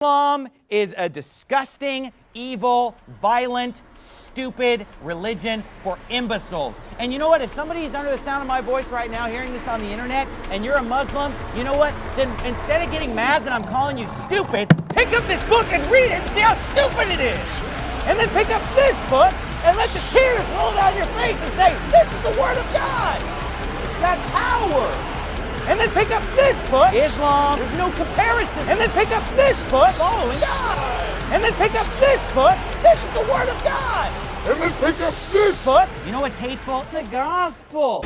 Islam is a disgusting, evil, violent, stupid religion for imbeciles. And you know what? If somebody's under the sound of my voice right now hearing this on the internet and you're a Muslim, you know what? Then instead of getting mad that I'm calling you stupid, pick up this book and read it and see how stupid it is. And then pick up this book and let the tears roll down your face and say, this is the Word of God. It's got power. And then pick up this book, Islam, there's no comparison. And then pick up this book, following God. And then pick up this book, this is the Word of God. And then pick up this book. You know what's hateful? The gospel.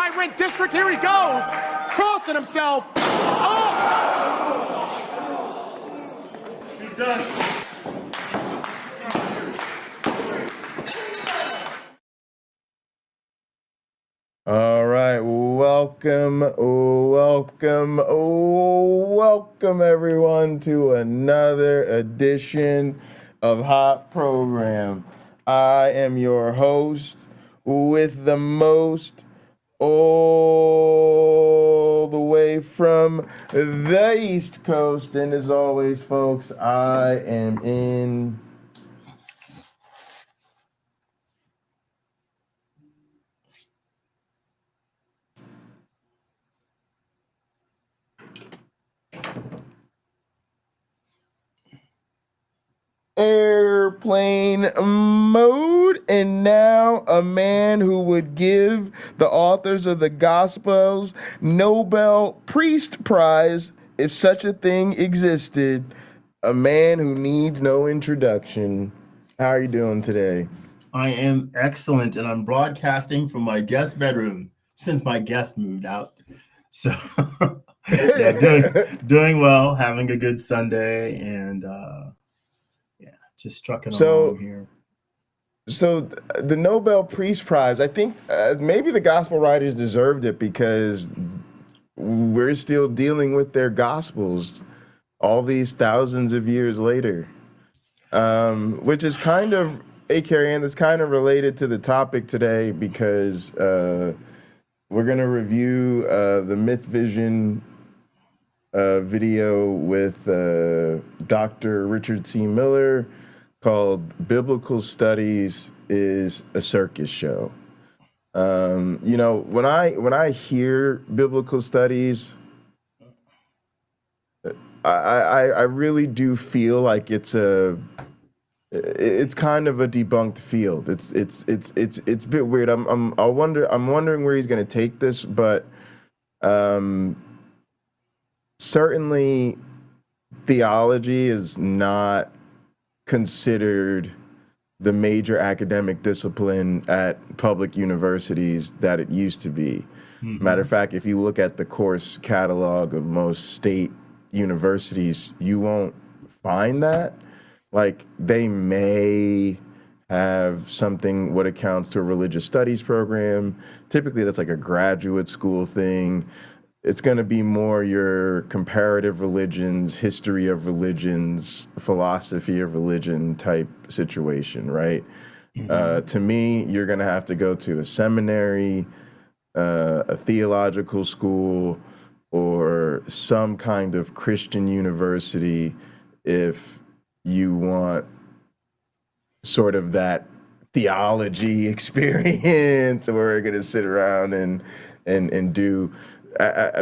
High-ranked district, here he goes, crossing himself. Oh! He's done. All right, welcome everyone to another edition of Hot Program. I am your host with the most, all the way from the East Coast. And as always, folks, I am in airplane mode, and now a man who would give the authors of the Gospels Nobel Priest Prize if such a thing existed, a man who needs no introduction. How are you doing today? I am excellent, and I'm broadcasting from my guest bedroom since my guest moved out. So doing well, having a good Sunday, and just trucking along here. So the Nobel Peace Prize, I think maybe the gospel writers deserved it because we're still dealing with their gospels all these thousands of years later, which is kind of, Karianne, that's kind of related to the topic today because we're going to review the Mythvision video with Dr. Richard C. Miller, called Biblical Studies is a Circus Show. You know, when I hear biblical studies, I really do feel like it's kind of a debunked field. It's a bit weird. I'm wondering where he's going to take this, but certainly theology is not considered the major academic discipline at public universities that it used to be. Mm-hmm. Matter of fact, if you look at the course catalog of most state universities, you won't find that. Like, they may have something what accounts to a religious studies program. Typically, that's like a graduate school thing. It's going to be more your comparative religions, history of religions, philosophy of religion type situation, right? Mm-hmm. To me, you're going to have to go to a seminary, a theological school, or some kind of Christian university if you want sort of that theology experience, or we're going to sit around and do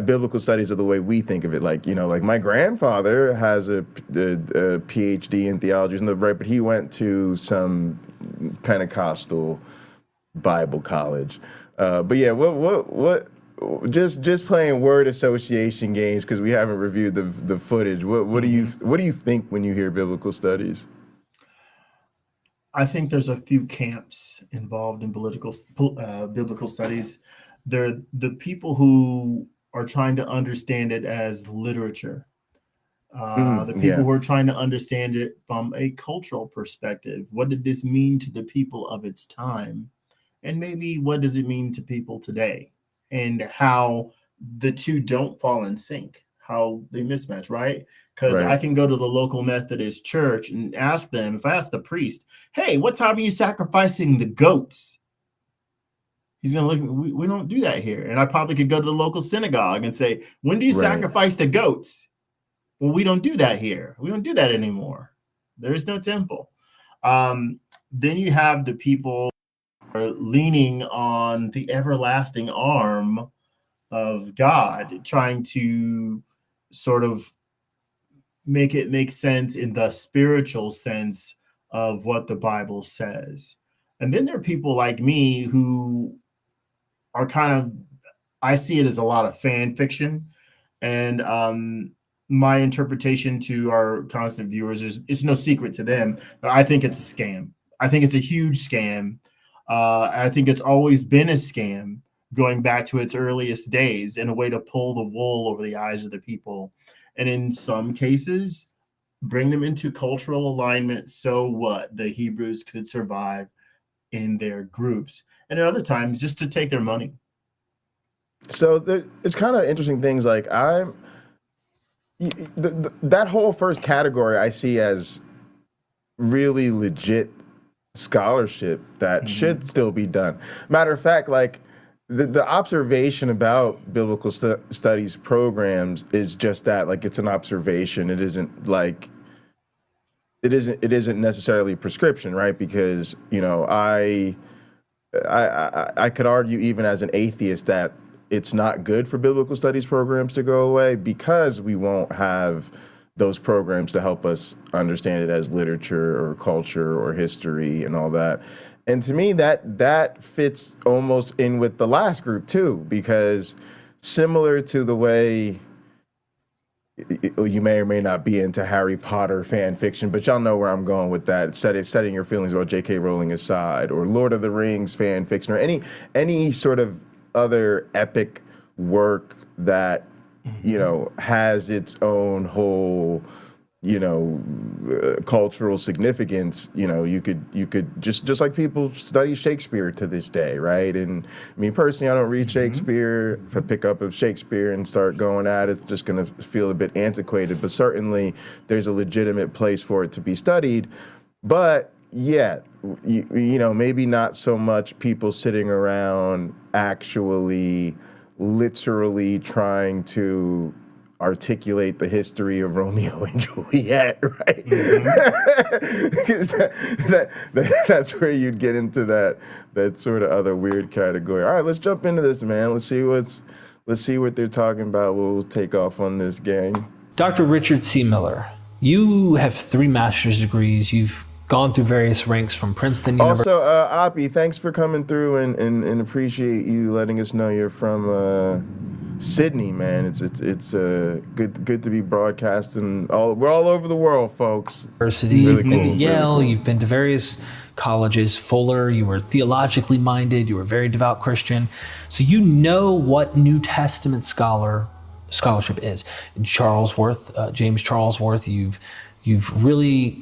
biblical studies are the way we think of it. Like, you know, like my grandfather has a PhD in theology, right? But he went to some Pentecostal Bible college. But yeah, what? Just playing word association games because we haven't reviewed the footage. What do you think when you hear biblical studies? I think there's a few camps involved in biblical studies. They're the people who are trying to understand it as literature. The people who are trying to understand it from a cultural perspective. What did this mean to the people of its time? And maybe what does it mean to people today? And how the two don't fall in sync. how they mismatch, right? Because Right. I can go to the local Methodist church and ask them, if I ask the priest, hey, what time are you sacrificing the goats? He's going to look at me, we don't do that here. And I probably could go to the local synagogue and say, when do you Right. sacrifice the goats? Well, we don't do that here. We don't do that anymore. There is no temple. Then you have the people who are leaning on the everlasting arm of God, trying to sort of make it make sense in the spiritual sense of what the Bible says. And then there are people like me who are kind of, I see it as a lot of fan fiction. And my interpretation to our constant viewers is, it's no secret to them, but I think it's a scam. I think it's a huge scam. I think it's always been a scam going back to its earliest days, and a way to pull the wool over the eyes of the people. And in some cases, bring them into cultural alignment so what the Hebrews could survive in their groups. And at other times, just to take their money. So it's kind of interesting things like that whole first category I see as really legit scholarship that should still be done. Matter of fact, like the observation about biblical studies programs is just that, like it's an observation. It isn't like it isn't necessarily a prescription, right? Because I could argue even as an atheist that it's not good for biblical studies programs to go away, because we won't have those programs to help us understand it as literature or culture or history and all that. And to me, that fits almost in with the last group too, because similar to the way you may or may not be into Harry Potter fan fiction, but y'all know where I'm going with that. Setting your feelings about J.K. Rowling aside, or Lord of the Rings fan fiction, or any sort of other epic work that has its own whole cultural significance. You could just like people study Shakespeare to this day, right? And I mean, personally, I don't read Shakespeare. If I pick up a Shakespeare and start going at it, it's just going to feel a bit antiquated, but certainly there's a legitimate place for it to be studied. But yeah, maybe not so much people sitting around actually literally trying to articulate the history of Romeo and Juliet, right? Because that's where you'd get into that sort of other weird category. All right, let's jump into this, man. Let's see what they're talking about. We'll take off on this, gang. Dr. Richard C. Miller, you have 3 master's degrees. You've gone through various ranks from Princeton University. Also, Oppie, thanks for coming through and appreciate you letting us know you're from Sydney, man. It's good to be broadcasting. We're all over the world, folks. University. Really You've been to cool, Yale. really cool. You've been to various colleges. Fuller. You were theologically minded. You were a very devout Christian. So you know what New Testament scholarship is. James Charlesworth. You've really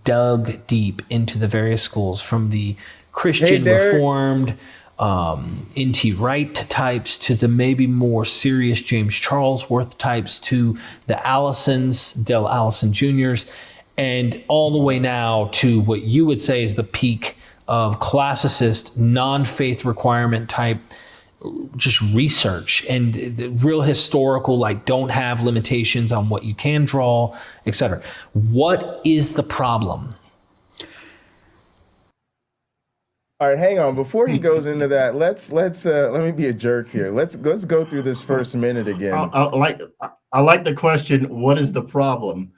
dug deep into the various schools, from the Christian Reformed, N.T. Wright types, to the maybe more serious James Charlesworth types, to the Dale Allison Juniors, and all the way now to what you would say is the peak of classicist, non-faith requirement type, just research and the real historical, like don't have limitations on what you can draw, etc. What is the problem? All right, hang on. Before he goes into that, let's let me be a jerk here. Let's go through this first minute again. I like the question. What is the problem?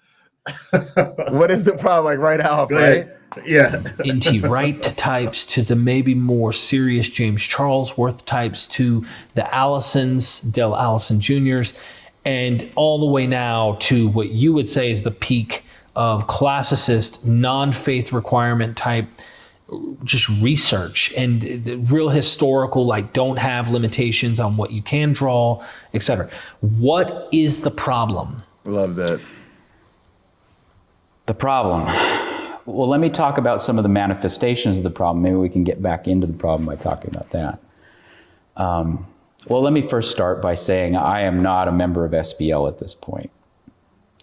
What is the problem? Like right off, right? Yeah. N.T. Wright types, to the maybe more serious James Charlesworth types, to the Dale Allison Juniors, and all the way now to what you would say is the peak of classicist, non-faith requirement type, just research and the real historical, like don't have limitations on what you can draw, etc. What is the problem? Love that. The problem. Well, let me talk about some of the manifestations of the problem. Maybe we can get back into the problem by talking about that. Well, let me first start by saying I am not a member of SBL at this point.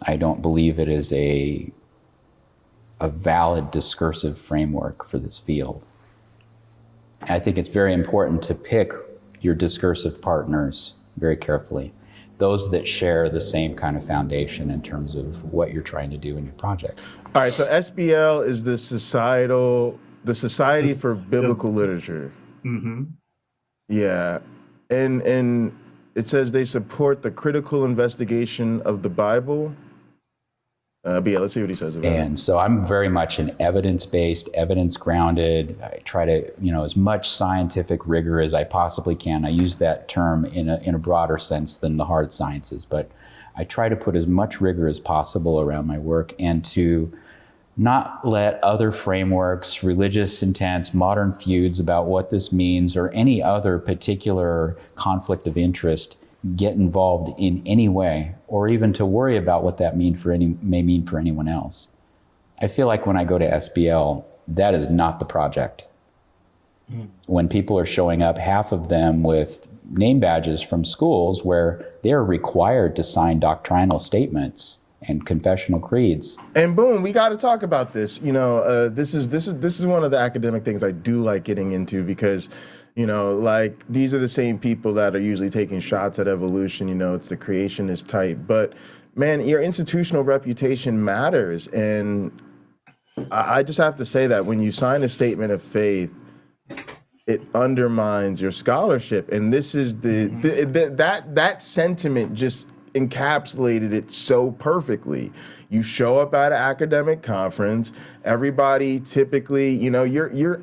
I don't believe it is a valid discursive framework for this field. I think it's very important to pick your discursive partners very carefully, those that share the same kind of foundation in terms of what you're trying to do in your project. All right, so SBL is the Society for Biblical Literature. Mm-hmm. Yeah, and it says they support the critical investigation of the Bible. But yeah, let's see what he says about it. And so I'm very much an evidence-based, evidence-grounded. I try to, as much scientific rigor as I possibly can. I use that term in a broader sense than the hard sciences, but I try to put as much rigor as possible around my work and to not let other frameworks, religious intents, modern feuds about what this means, or any other particular conflict of interest get involved in any way, or even to worry about what that may mean for anyone else. I feel like when I go to SBL, that is not the project. When people are showing up, half of them with name badges from schools where they're required to sign doctrinal statements and confessional creeds. And boom, we got to talk about this. This is one of the academic things I do like getting into, because like these are the same people that are usually taking shots at evolution. It's the creationist type. But man, your institutional reputation matters. And I just have to say that when you sign a statement of faith, it undermines your scholarship. And this is that sentiment just encapsulated it so perfectly. You show up at an academic conference, everybody typically, your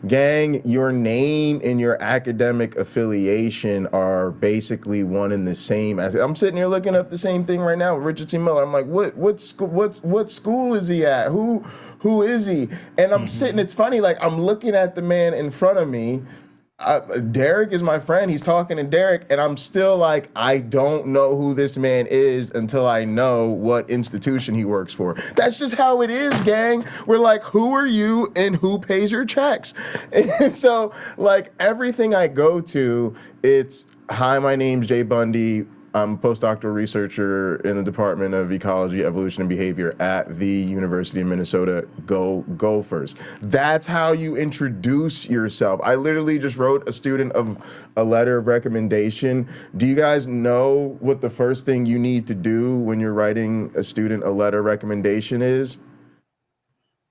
gang, your name and your academic affiliation are basically one and the same. I'm sitting here looking up the same thing right now with Richard C. Miller. I'm like, what school is he at? Who is he? And I'm sitting, it's funny, like I'm looking at the man in front of me. Derek is my friend. He's talking to Derek, and I'm still like, I don't know who this man is until I know what institution he works for. That's just how it is, gang. We're like, who are you and who pays your checks? And so, like, everything I go to, it's, hi, my name's Jay Bundy. I'm a postdoctoral researcher in the Department of Ecology, Evolution, and Behavior at the University of Minnesota. Go Gophers. That's how you introduce yourself. I literally just wrote a student a letter of recommendation. Do you guys know what the first thing you need to do when you're writing a student a letter of recommendation is?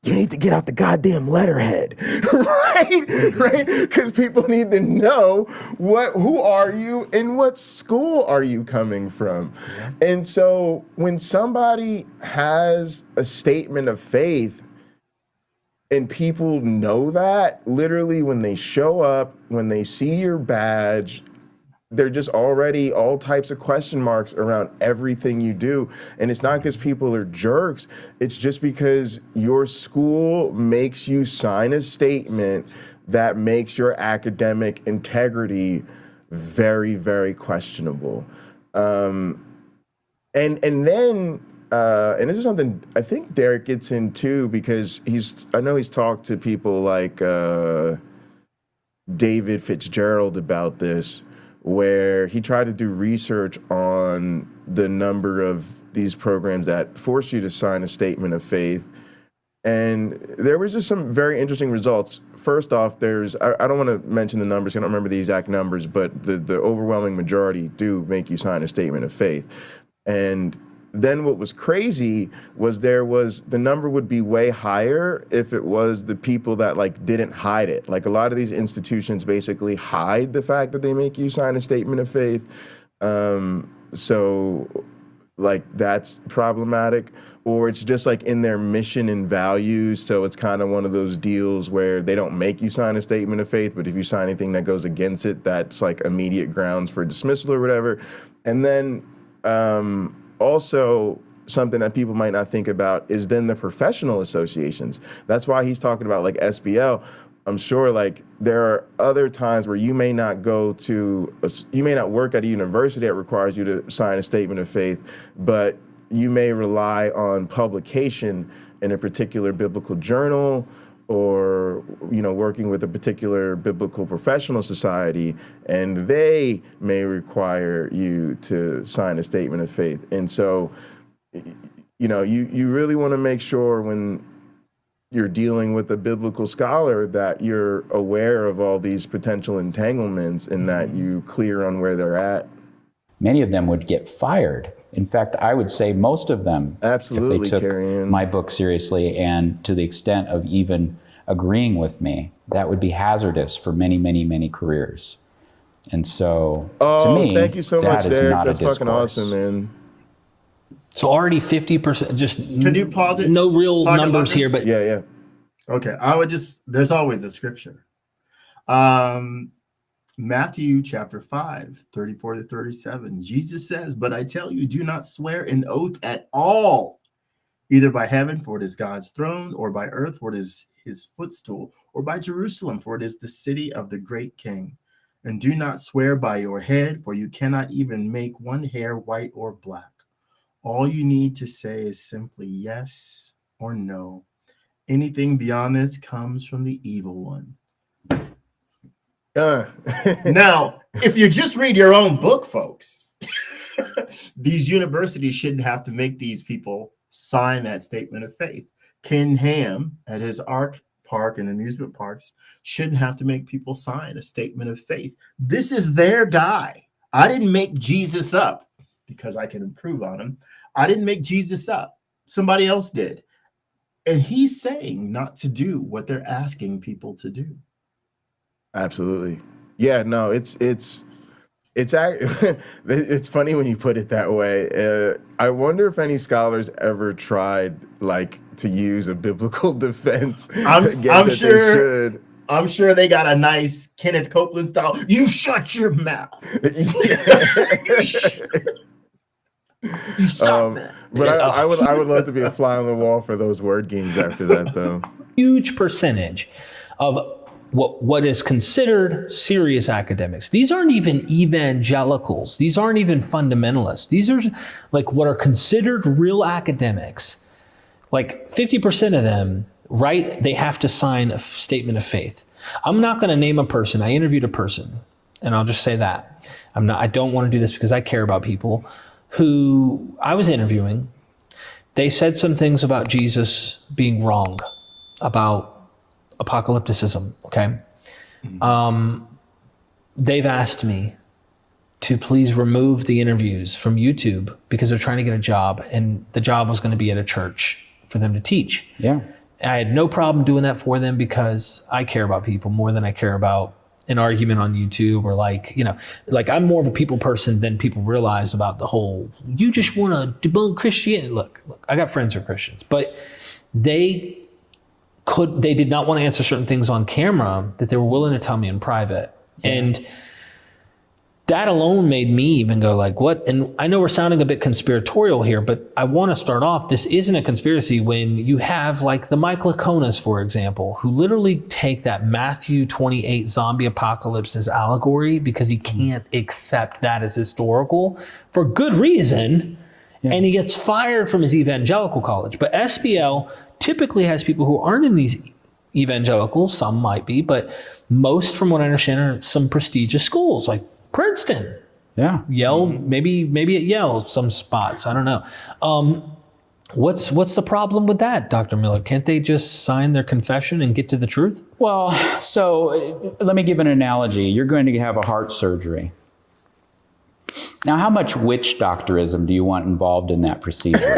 You need to get out the goddamn letterhead, right? Because people need to know who are you and what school are you coming from. Yeah. And so when somebody has a statement of faith and people know that, literally when they show up, when they see your badge, they're just already all types of question marks around everything you do. And it's not because people are jerks. It's just because your school makes you sign a statement that makes your academic integrity very, very questionable. And then this is something I think Derek gets into, because I know he's talked to people like David Fitzgerald about this, where he tried to do research on the number of these programs that force you to sign a statement of faith. And there was just some very interesting results. First off, I don't want to mention the numbers, I don't remember the exact numbers, but the overwhelming majority do make you sign a statement of faith. And then what was crazy was the number would be way higher if it was the people that like didn't hide it. Like a lot of these institutions basically hide the fact that they make you sign a statement of faith. So like that's problematic, or it's just like in their mission and values. So it's kind of one of those deals where they don't make you sign a statement of faith, but if you sign anything that goes against it, that's like immediate grounds for dismissal or whatever. And then, also, something that people might not think about is then the professional associations. That's why he's talking about like SBL. I'm sure like there are other times where you may not work at a university that requires you to sign a statement of faith, but you may rely on publication in a particular biblical journal or working with a particular biblical professional society, and they may require you to sign a statement of faith. And so, you really want to make sure when you're dealing with a biblical scholar that you're aware of all these potential entanglements and that you clear on where they're at. Many of them would get fired. In fact, I would say most of them, absolutely, if they took my book seriously and to the extent of even agreeing with me, that would be hazardous for many, many, many careers. And so, to me, thank you so much, that is Derek. not a That's fucking discourse. awesome, man. So already 50%, just Can you pause it? no real Talk numbers about it? here, but Yeah. Okay, there's always a scripture. Matthew chapter 5, 34 to 37. Jesus says, "But I tell you, do not swear an oath at all, either by heaven, for it is God's throne, or by earth, for it is his footstool, or by Jerusalem, for it is the city of the great king. And do not swear by your head, for you cannot even make one hair white or black. All you need to say is simply yes or no. Anything beyond this comes from the evil one." Now, if you just read your own book, folks, these universities shouldn't have to make these people sign that statement of faith. Ken Ham at his ARC park and amusement parks shouldn't have to make people sign a statement of faith. This is their guy. I didn't make Jesus up because I can improve on him. I didn't make Jesus up. Somebody else did. And he's saying not to do what they're asking people to do. Absolutely. Yeah, no, it's funny when you put it that way. I wonder if any scholars ever tried to use a biblical defense. I'm sure they got a nice Kenneth Copeland style. You shut your mouth. You stop that. But I would love to be a fly on the wall for those word games after that, though. Huge percentage of what is considered serious academics. These aren't even evangelicals. These aren't even fundamentalists. These are like what are considered real academics. Like 50% of them, right? They have to sign a statement of faith. I'm not going to name a person. I interviewed a person, and I'll just say that. I don't want to do this because I care about people who I was interviewing. They said some things about Jesus being wrong, about apocalypticism, okay? They've asked me to please remove the interviews from YouTube because they're trying to get a job, and the job was going to be at a church for them to teach. Yeah. I had no problem doing that for them because I care about people more than I care about an argument on YouTube or I'm more of a people person than people realize about the whole, you just want to debunk Christianity. Look, I got friends who are Christians, but they did not want to answer certain things on camera that they were willing to tell me in private. Yeah. And that alone made me even go like, what? And I know we're sounding a bit conspiratorial here, but I want to start off, this isn't a conspiracy when you have like the Mike Laconas, for example, who literally take that Matthew 28 zombie apocalypse as allegory because he can't accept that as historical for good reason. Yeah. And he gets fired from his evangelical college. But SBL typically has people who aren't in these evangelicals, some might be, but most, from what I understand, are some prestigious schools like Princeton. Yeah. Yale, maybe at Yale, some spots. I don't know. What's the problem with that, Dr. Miller? Can't they just sign their confession and get to the truth? Well, so let me give an analogy. You're going to have a heart surgery. Now, how much witch doctorism do you want involved in that procedure?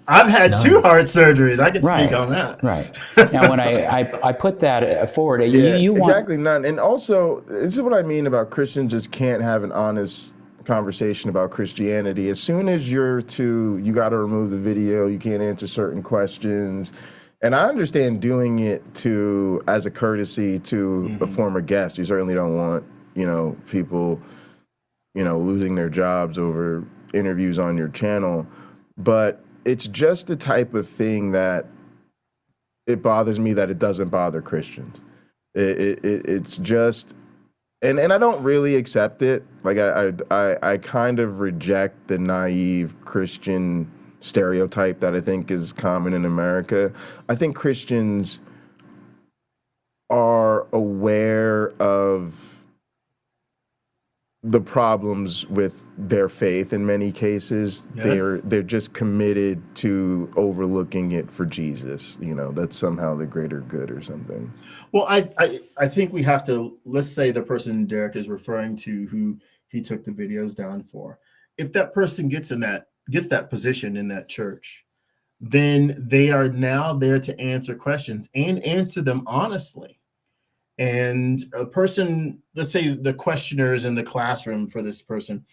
I've had 2 heart surgeries. I can speak on that. Right. Now, when I put that forward, you want... Exactly, none. And also, this is what I mean about Christians just can't have an honest conversation about Christianity. As soon as you got to remove the video, you can't answer certain questions. And I understand doing it as a courtesy to a former guest. You certainly don't want, people, losing their jobs over interviews on your channel. But it's just the type of thing that it bothers me that it doesn't bother Christians. It's just, and I don't really accept it. Like I kind of reject the naive Christian stereotype that I think is common in America. I think Christians are aware of the problems with their faith in many cases. Yes. They're just committed to overlooking it for Jesus. You know, that's somehow the greater good or something. Well, I think we have to, let's say the person Derek is referring to who he took the videos down for. If that person gets that position in that church, then they are now there to answer questions and answer them honestly. And a person, let's say the questioners in the classroom for this person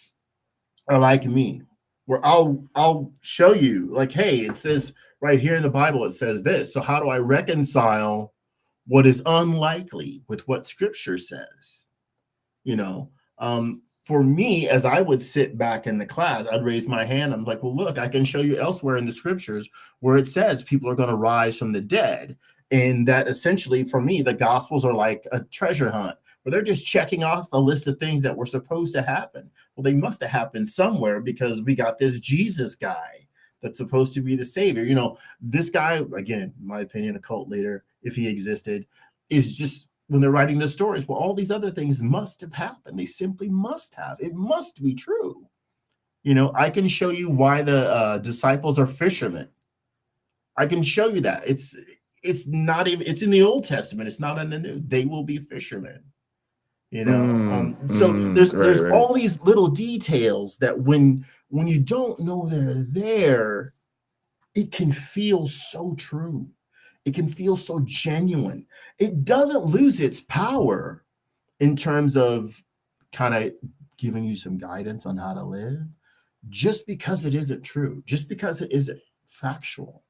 are like me, where I'll show you, like, hey, it says right here in the Bible, it says this. So how do I reconcile what is unlikely with what Scripture says? You know, for me, as I would sit back in the class, I'd raise my hand. I'm like, well, look, I can show you elsewhere in the Scriptures where it says people are going to rise from the dead. And that essentially, for me, the Gospels are like a treasure hunt where they're just checking off a list of things that were supposed to happen. Well, they must have happened somewhere because we got this Jesus guy that's supposed to be the savior. You know, this guy, again, in my opinion, a cult leader, if he existed, is just, when they're writing the stories, well, all these other things must have happened. They simply must have. It must be true. You know, I can show you why the disciples are fishermen. I can show you that. It's not even, it's in the Old Testament. It's not in the New. They will be fishermen. You know, there's right. all these little details that when you don't know they're there, it can feel so true. It can feel so genuine. It doesn't lose its power in terms of kind of giving you some guidance on how to live, just because it isn't true, just because it isn't factual.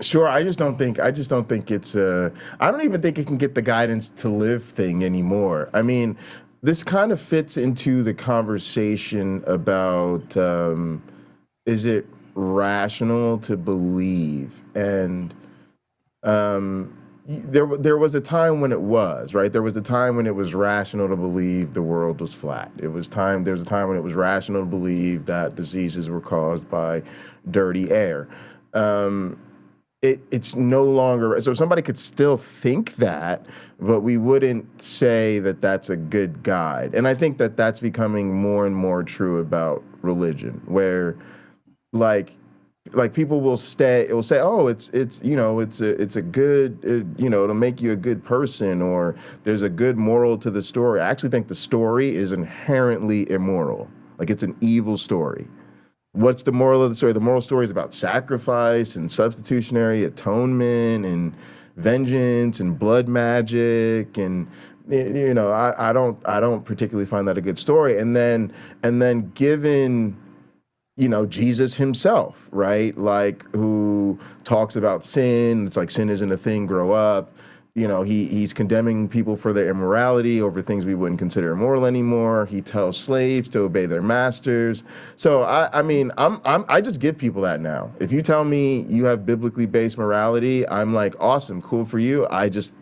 Sure, I just don't think it's I don't even think it can get the guidance to live thing anymore. I mean, this kind of fits into the conversation about is it rational to believe? And there was a time when it was, right? There was a time when it was rational to believe the world was flat. There was a time when it was rational to believe that diseases were caused by dirty air. It's no longer, so somebody could still think that, but we wouldn't say that that's a good guide. And I think that that's becoming more and more true about religion, where like people will say, oh, it's a good, it'll make you a good person, or there's a good moral to the story. I actually think the story is inherently immoral. Like, it's an evil story. What's the moral of the story? The moral story is about sacrifice and substitutionary atonement and vengeance and blood magic, and I don't particularly find that a good story. And then given Jesus himself, right? Like, who talks about sin. It's like, sin isn't a thing, grow up. He's condemning people for their immorality over things we wouldn't consider immoral anymore. He tells slaves to obey their masters. So I just give people that now. If you tell me you have biblically based morality, I'm like, awesome, cool for you.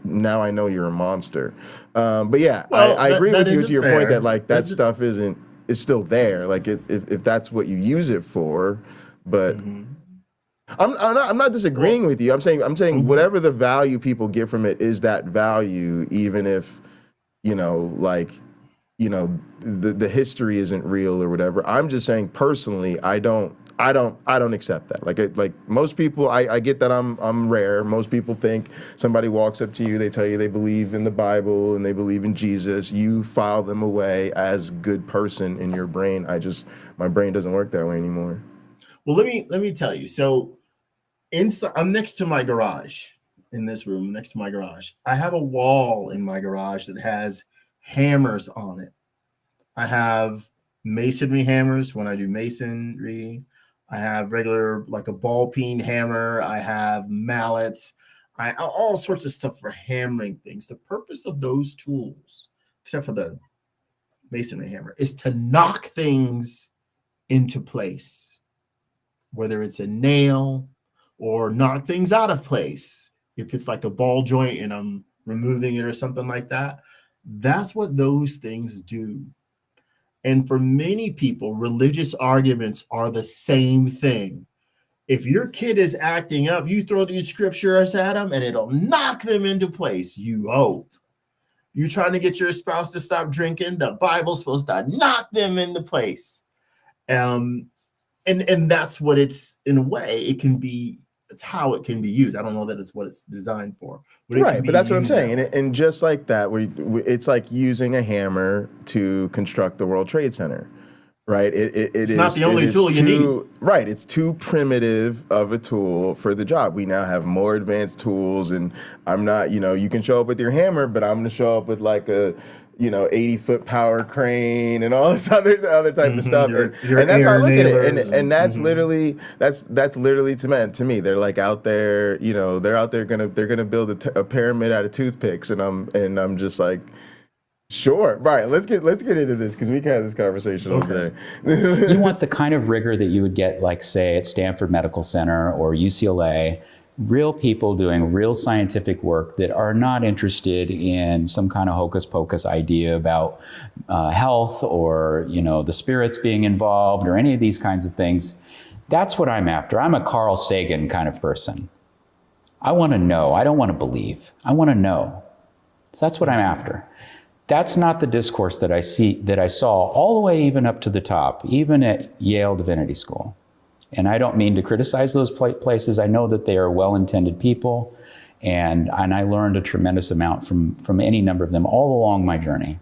Now I know you're a monster. But yeah, well, I agree with you to your point that like that stuff is still there. Like, if that's what you use it for, but. Mm-hmm. I'm not disagreeing with you. I'm saying mm-hmm. whatever the value people get from it is that value, even if the history isn't real or whatever. I'm just saying personally, I don't accept that. Like most people, I get that I'm rare. Most people think somebody walks up to you, they tell you they believe in the Bible and they believe in Jesus. You file them away as good person in your brain. My brain doesn't work that way anymore. Well, let me tell you. So inside, I'm next to my garage in this room, next to my garage. I have a wall in my garage that has hammers on it. I have masonry hammers when I do masonry. I have regular, like a ball peen hammer. I have mallets. All sorts of stuff for hammering things. The purpose of those tools, except for the masonry hammer, is to knock things into place, whether it's a nail or knock things out of place. If it's like a ball joint and I'm removing it or something like that, that's what those things do. And for many people, religious arguments are the same thing. If your kid is acting up, you throw these scriptures at them and it'll knock them into place. You hope. You're trying to get your spouse to stop drinking, the Bible's supposed to knock them into place. And that's what it's, in a way, it's how it can be used. I don't know that it's what it's designed for. Right, but that's what I'm saying. And just like that, it's like using a hammer to construct the World Trade Center. Right, it's not the only tool you need. Right, it's too primitive of a tool for the job. We now have more advanced tools, and I'm not, you can show up with your hammer, but I'm going to show up with like a, 80-foot power crane and all this other type of stuff. And that's how I look at it. And that's literally to me. They're like out there, they're out there they're gonna build a pyramid out of toothpicks, and I'm just like. Sure. Right. Let's get into this because we can have this conversation all day. You want the kind of rigor that you would get, like, say, at Stanford Medical Center or UCLA, real people doing real scientific work that are not interested in some kind of hocus pocus idea about health or, the spirits being involved or any of these kinds of things. That's what I'm after. I'm a Carl Sagan kind of person. I want to know. I don't want to believe. I want to know. So that's what I'm after. That's not the discourse that I saw all the way even up to the top, even at Yale Divinity School. And I don't mean to criticize those places. I know that they are well-intended people, and I learned a tremendous amount from any number of them all along my journey.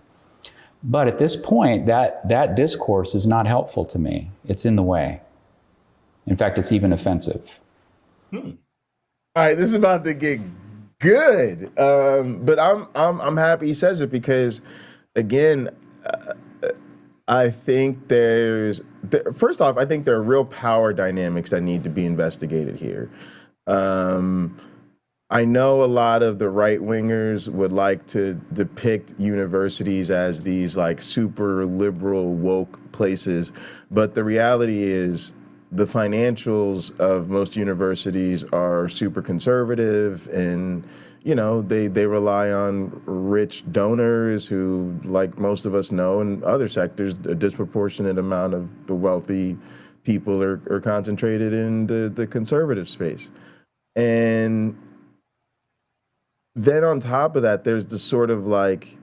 But at this point, that discourse is not helpful to me. It's in the way. In fact, it's even offensive. All right, this is about to get good, but I'm happy he says it because, again, I think first off, I think there are real power dynamics that need to be investigated here. I know a lot of the right wingers would like to depict universities as these like super liberal woke places, but the reality is, the financials of most universities are super conservative, and they rely on rich donors who, like most of us know in other sectors, a disproportionate amount of the wealthy people are concentrated in the conservative space. And then on top of that, there's the sort of like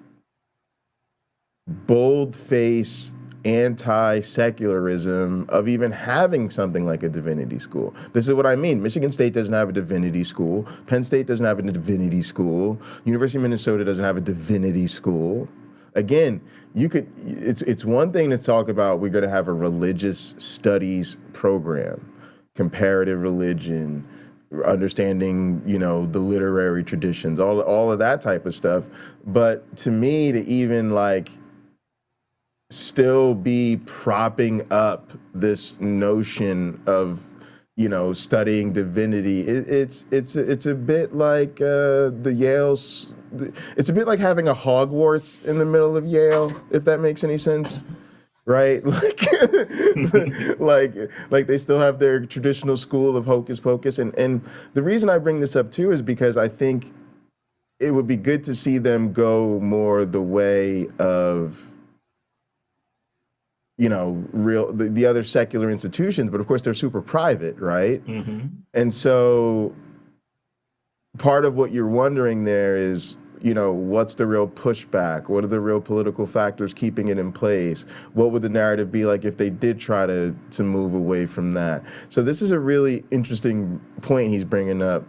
bold-face anti-secularism of even having something like a divinity school. This is what I mean. Michigan State doesn't have a divinity school. Penn State doesn't have a divinity school. University of Minnesota doesn't have a divinity school. Again, it's one thing to talk about we're going to have a religious studies program, comparative religion, understanding, the literary traditions, all of that type of stuff. But to me, to even like still be propping up this notion of, studying divinity, it's a bit like the Yale's. It's a bit like having a Hogwarts in the middle of Yale, if that makes any sense, right? Like they still have their traditional school of hocus pocus, and the reason I bring this up too is because I think it would be good to see them go more the way of, the other secular institutions, but of course they're super private, right? Mm-hmm. And so part of what you're wondering there is, what's the real pushback? What are the real political factors keeping it in place? What would the narrative be like if they did try to move away from that? So this is a really interesting point he's bringing up,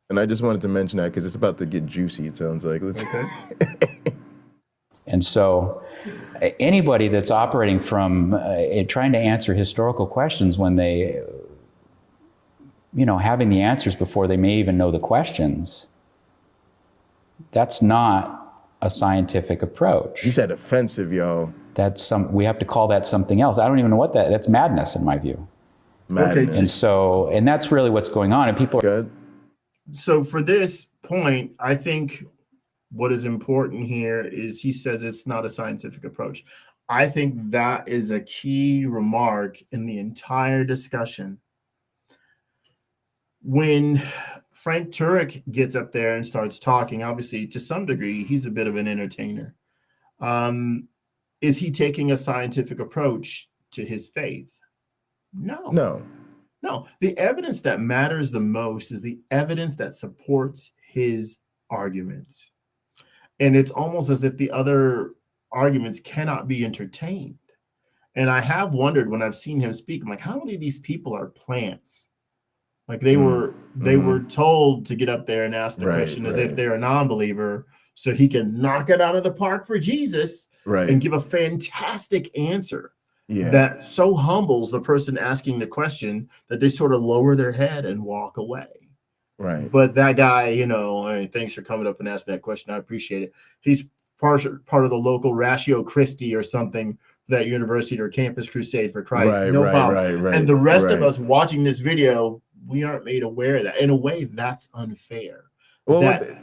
and I just wanted to mention that because it's about to get juicy, it sounds like. Okay. And so anybody that's operating from trying to answer historical questions when they, having the answers before they may even know the questions, that's not a scientific approach. He said offensive, yo. We have to call that something else. I don't even know what that's madness in my view. Madness. And that's really what's going on. And people are good. So for this point, I think what is important here is he says it's not a scientific approach. I think that is a key remark in the entire discussion. When Frank Turek gets up there and starts talking, obviously, to some degree, he's a bit of an entertainer. Is he taking a scientific approach to his faith? No. No, the evidence that matters the most is the evidence that supports his arguments. And it's almost as if the other arguments cannot be entertained. And I have wondered when I've seen him speak, I'm like, how many of these people are plants? Like they were told to get up there and ask the question as if they're a non-believer, so he can knock it out of the park for Jesus and give a fantastic answer that so humbles the person asking the question that they sort of lower their head and walk away. Right. But that guy, you know, hey, thanks for coming up and asking that question. I appreciate it. He's part of the local Ratio Christi or something, that university or Campus Crusade for Christ. No problem. And the rest of us watching this video, we aren't made aware of that. In a way, that's unfair. Well,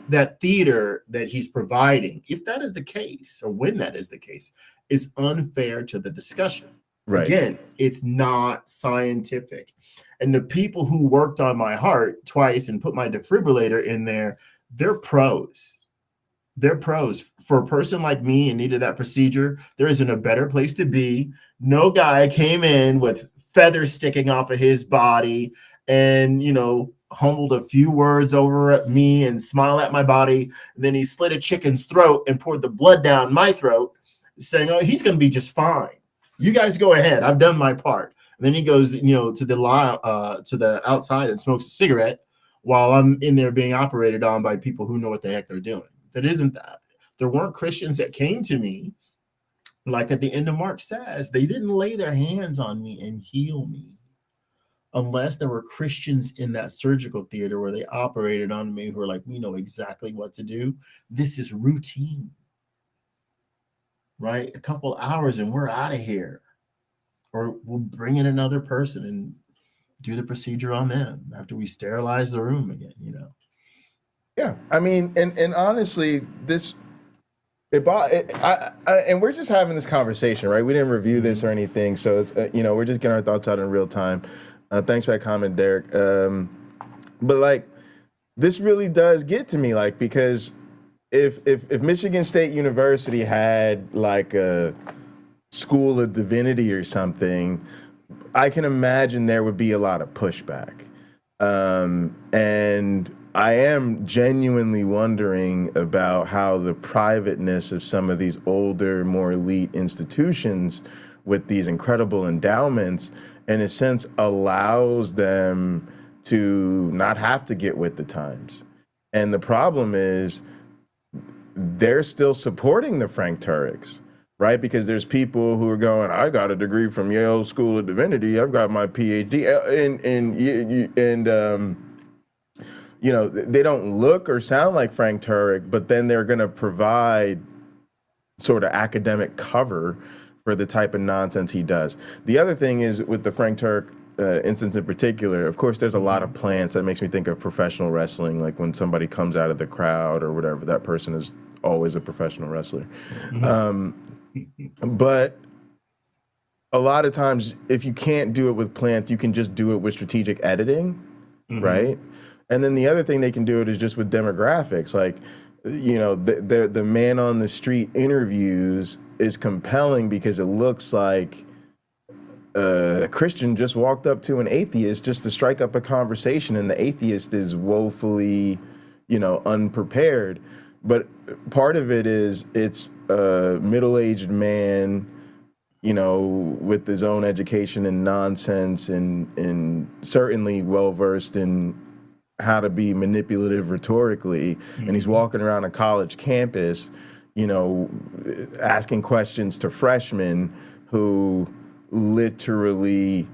that theater that he's providing, if that is the case, or when that is the case, is unfair to the discussion. Right. Again, it's not scientific. And the people who worked on my heart twice and put my defibrillator in there, they're pros. They're pros. For a person like me and needed that procedure, there isn't a better place to be. No guy came in with feathers sticking off of his body and, you know, humbled a few words over at me and smiled at my body. And then he slit a chicken's throat and poured the blood down my throat, saying, oh, he's going to be just fine. You guys go ahead. I've done my part. And then he goes, you know, to the outside and smokes a cigarette while I'm in there being operated on by people who know what the heck they're doing. That isn't that. There weren't Christians that came to me, like at the end of Mark says, they didn't lay their hands on me and heal me unless there were Christians in that surgical theater where they operated on me who were like, we know exactly what to do. This is routine, right? A couple hours and we're out of here. Or we'll bring in another person and do the procedure on them after we sterilize the room again, you know? Yeah, I mean, and honestly, and we're just having this conversation, right? We didn't review this or anything, so it's you know, we're just getting our thoughts out in real time. Thanks for that comment, Derek. But like, this really does get to me, like, because if Michigan State University had like a school of divinity or something, I can imagine there would be a lot of pushback, and I am genuinely wondering about how the privateness of some of these older, more elite institutions with these incredible endowments, in a sense, allows them to not have to get with the times. And the problem is they're still supporting the Frank Tureks, right? Because there's people who are going, I got a degree from Yale School of Divinity, I've got my PhD, and you know, they don't look or sound like Frank Turek, but then they're going to provide sort of academic cover for the type of nonsense he does. The other thing is with the Frank Turek instance in particular, of course, there's a lot of plants. That makes me think of professional wrestling, like when somebody comes out of the crowd or whatever, that person is always a professional wrestler. But a lot of times, if you can't do it with plants, you can just do it with strategic editing, right? And then the other thing they can do it is just with demographics. Like, you know, the man on the street interviews is compelling because it looks like a Christian just walked up to an atheist just to strike up a conversation, and the atheist is woefully, you know, unprepared. But part of it is it's a middle-aged man, you know, with his own education and nonsense, and certainly well-versed in how to be manipulative rhetorically, and he's walking around a college campus, you know, asking questions to freshmen who literally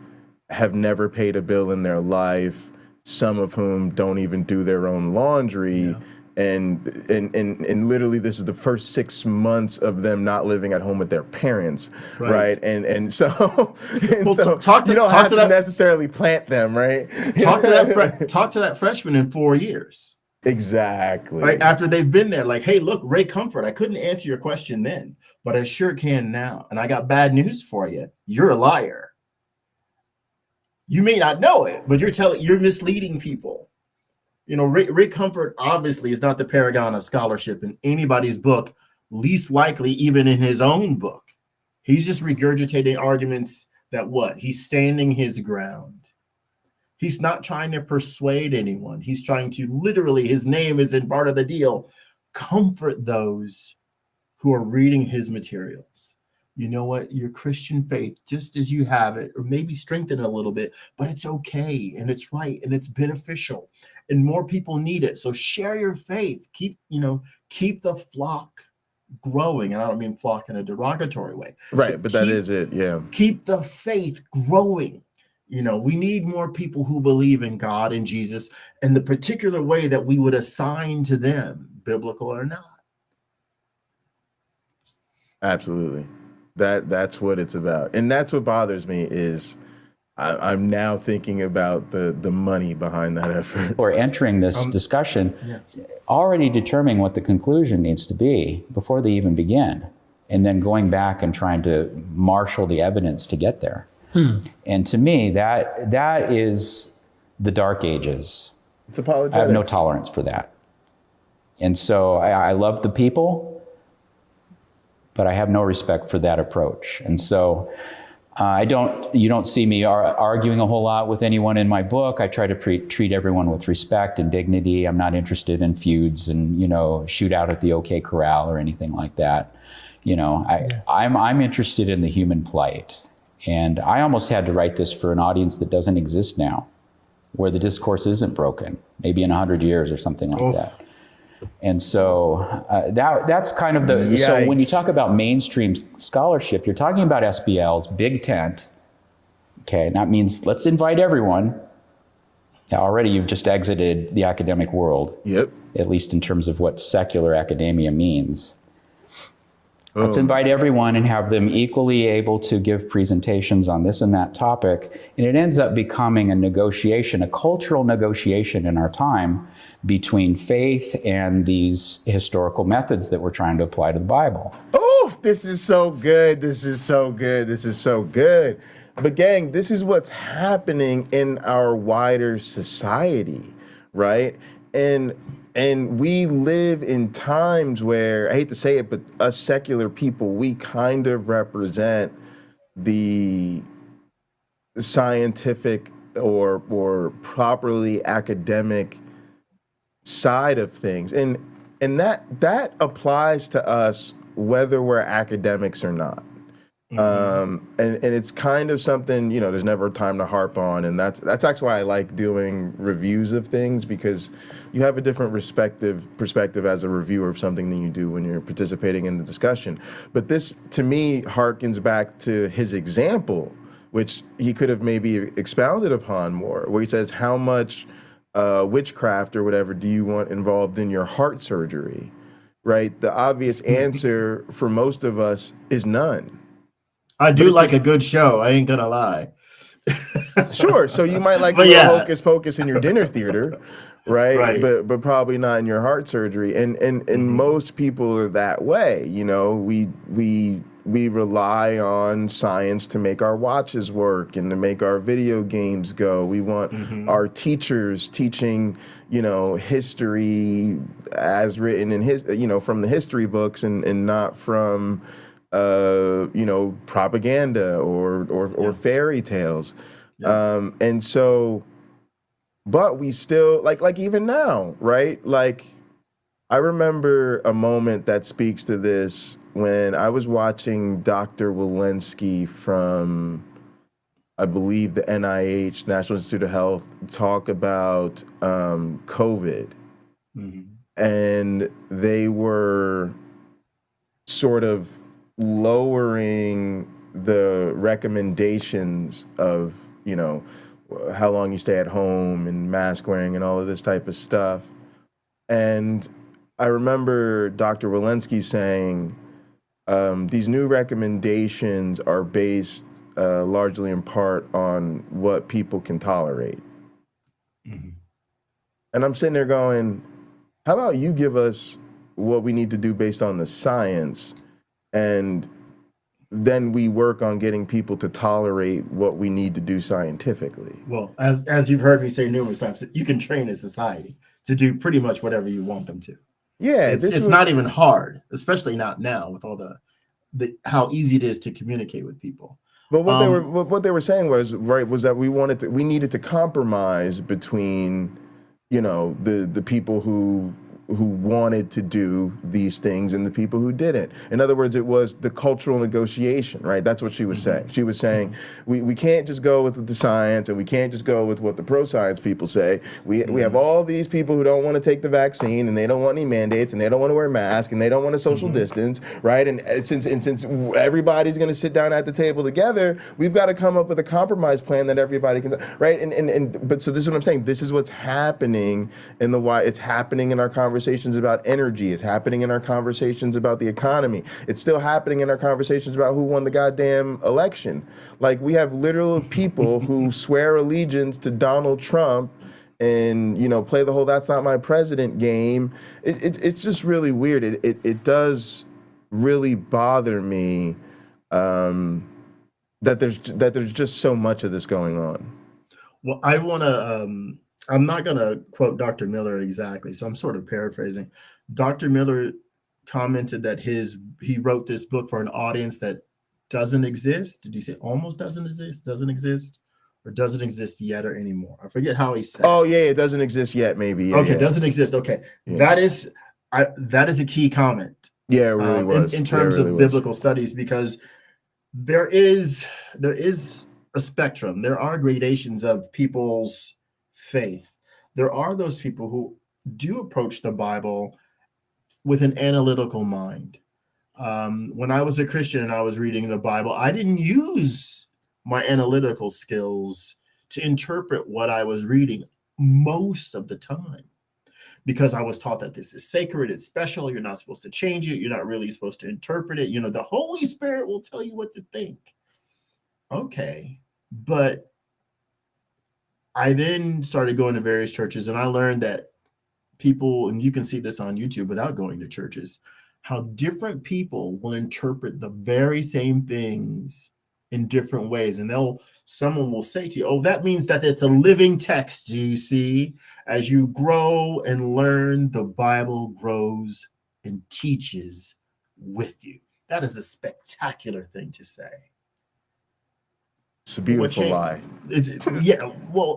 have never paid a bill in their life, some of whom don't even do their own laundry. And literally this is the first 6 months of them not living at home with their parents, right? And so, you don't have to necessarily plant them, right? Talk to that freshman in 4 years. Exactly. Right after they've been there, like, hey, look, Ray Comfort, I couldn't answer your question then, but I sure can now, and I got bad news for you. You're a liar. You may not know it, but you're misleading people. You know, Ray Comfort obviously is not the paragon of scholarship in anybody's book, least likely even in his own book. He's just regurgitating arguments that he's standing his ground. He's not trying to persuade anyone. He's trying to literally, his name is in part of the deal, comfort those who are reading his materials. You know what? Your Christian faith, just as you have it, or maybe strengthen it a little bit, but it's okay and it's right and it's beneficial and more people need it. So share your faith. Keep the flock growing. And I don't mean flock in a derogatory way. Right, but that is it, yeah. Keep the faith growing. We need more people who believe in God and Jesus in the particular way that we would assign to them, biblical or not. Absolutely. That's what it's about. And that's what bothers me is I'm now thinking about the money behind that effort. Or entering this discussion, already determining what the conclusion needs to be before they even begin, and then going back and trying to marshal the evidence to get there. And to me, that is the dark ages. It's apologetic. I have no tolerance for that. And so I love the people, but I have no respect for that approach. And so you don't see me arguing a whole lot with anyone in my book. I try to treat everyone with respect and dignity. I'm not interested in feuds and, shoot out at the OK Corral or anything like that. I'm interested in the human plight. And I almost had to write this for an audience that doesn't exist now, where the discourse isn't broken, maybe in 100 years or something like that. And so that's kind of the, so when you talk about mainstream scholarship, you're talking about SBLs, big tent. Okay, and that means let's invite everyone. Now, already you've just exited the academic world. Yep. At least in terms of what secular academia means. Let's invite everyone and have them equally able to give presentations on this and that topic. And it ends up becoming a negotiation, a cultural negotiation in our time between faith and these historical methods that we're trying to apply to the Bible. Oh, this is so good. This is so good. This is so good. But gang, this is what's happening in our wider society, right? And we live in times where, I hate to say it, but us secular people, we kind of represent the scientific or properly academic side of things. And that applies to us whether we're academics or not. And it's kind of something, there's never time to harp on. And that's actually why I like doing reviews of things, because you have a different perspective as a reviewer of something than you do when you're participating in the discussion. But this, to me, harkens back to his example, which he could have maybe expounded upon more, where he says, how much witchcraft or whatever do you want involved in your heart surgery, right? The obvious answer for most of us is none. I do like a good show. I ain't gonna lie. Sure. So you might like Hocus Pocus in your dinner theater, right? But probably not in your heart surgery. And most people are that way. We rely on science to make our watches work and to make our video games go. We want our teachers teaching, history as written in from the history books and not from propaganda or fairy tales. And so, but we still like even now, right? Like, I remember a moment that speaks to this when I was watching Dr. Walensky from, I believe, the NIH, National Institute of Health, talk about COVID. And they were sort of lowering the recommendations of, how long you stay at home and mask wearing and all of this type of stuff. And I remember Dr. Walensky saying, these new recommendations are based largely in part on what people can tolerate. And I'm sitting there going, how about you give us what we need to do based on the science, and then we work on getting people to tolerate what we need to do scientifically. Well, as you've heard me say numerous times, you can train a society to do pretty much whatever you want them to. Yeah, it's not even hard, especially not now with all the how easy it is to communicate with people. But what they were saying was that we needed to compromise between, you know, the people who wanted to do these things and the people who didn't. In other words, it was the cultural negotiation, right? That's what she was saying. She was saying we can't just go with the science, and we can't just go with what the pro-science people say. We have all these people who don't want to take the vaccine, and they don't want any mandates, and they don't want to wear masks, and they don't want to social distance, right? And since everybody's going to sit down at the table together, we've got to come up with a compromise plan that everybody can, right? But so this is what I'm saying. This is what's happening it's happening in our conversations about energy. It's happening in our conversations about the economy. It's still happening in our conversations about who won the goddamn election. Like, we have literal people who swear allegiance to Donald Trump and, you know, play the whole "that's not my president" game. It's just really weird. It does really bother me that there's just so much of this going on. Well, I want to. I'm not going to quote Dr. Miller exactly, so I'm sort of paraphrasing. Dr. Miller commented that he wrote this book for an audience that doesn't exist. Did he say almost doesn't exist, or doesn't exist yet or anymore? I forget how he said. Oh yeah, it doesn't exist yet, maybe. Yeah, okay, doesn't exist. Okay, yeah. That is a key comment. Yeah, it really was. In terms of biblical studies, because there is a spectrum. There are gradations of people's faith. There are those people who do approach the Bible with an analytical mind. When I was a Christian and I was reading the Bible, I didn't use my analytical skills to interpret what I was reading most of the time, because I was taught that this is sacred, it's special, you're not supposed to change it, you're not really supposed to interpret it. You know, the Holy Spirit will tell you what to think. Okay, but I then started going to various churches, and I learned that people, and you can see this on YouTube without going to churches, how different people will interpret the very same things in different ways. And someone will say to you, oh, that means that it's a living text. Do you see? As you grow and learn, the Bible grows and teaches with you. That is a spectacular thing to say. It's a beautiful lie. Well,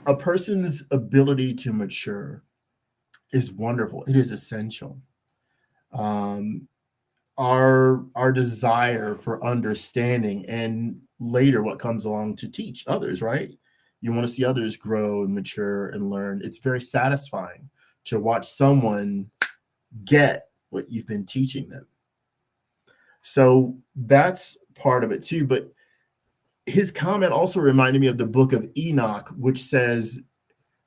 a person's ability to mature is wonderful. It is essential. Our desire for understanding, and later what comes along to teach others, right? You want to see others grow and mature and learn. It's very satisfying to watch someone get what you've been teaching them. So that's part of it too. But his comment also reminded me of the book of Enoch, which says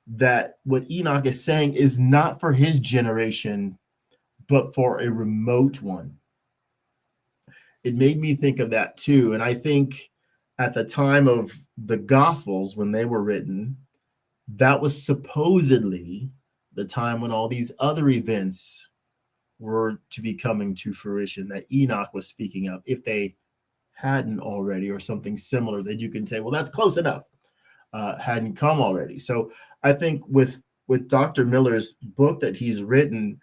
that what Enoch is saying is not for his generation, but for a remote one. It made me think of that too. And I think at the time of the Gospels, when they were written, that was supposedly the time when all these other events were to be coming to fruition that Enoch was speaking of, if they hadn't already, or something similar that you can say, well, that's close enough, hadn't come already. So I think with Dr. Miller's book that he's written,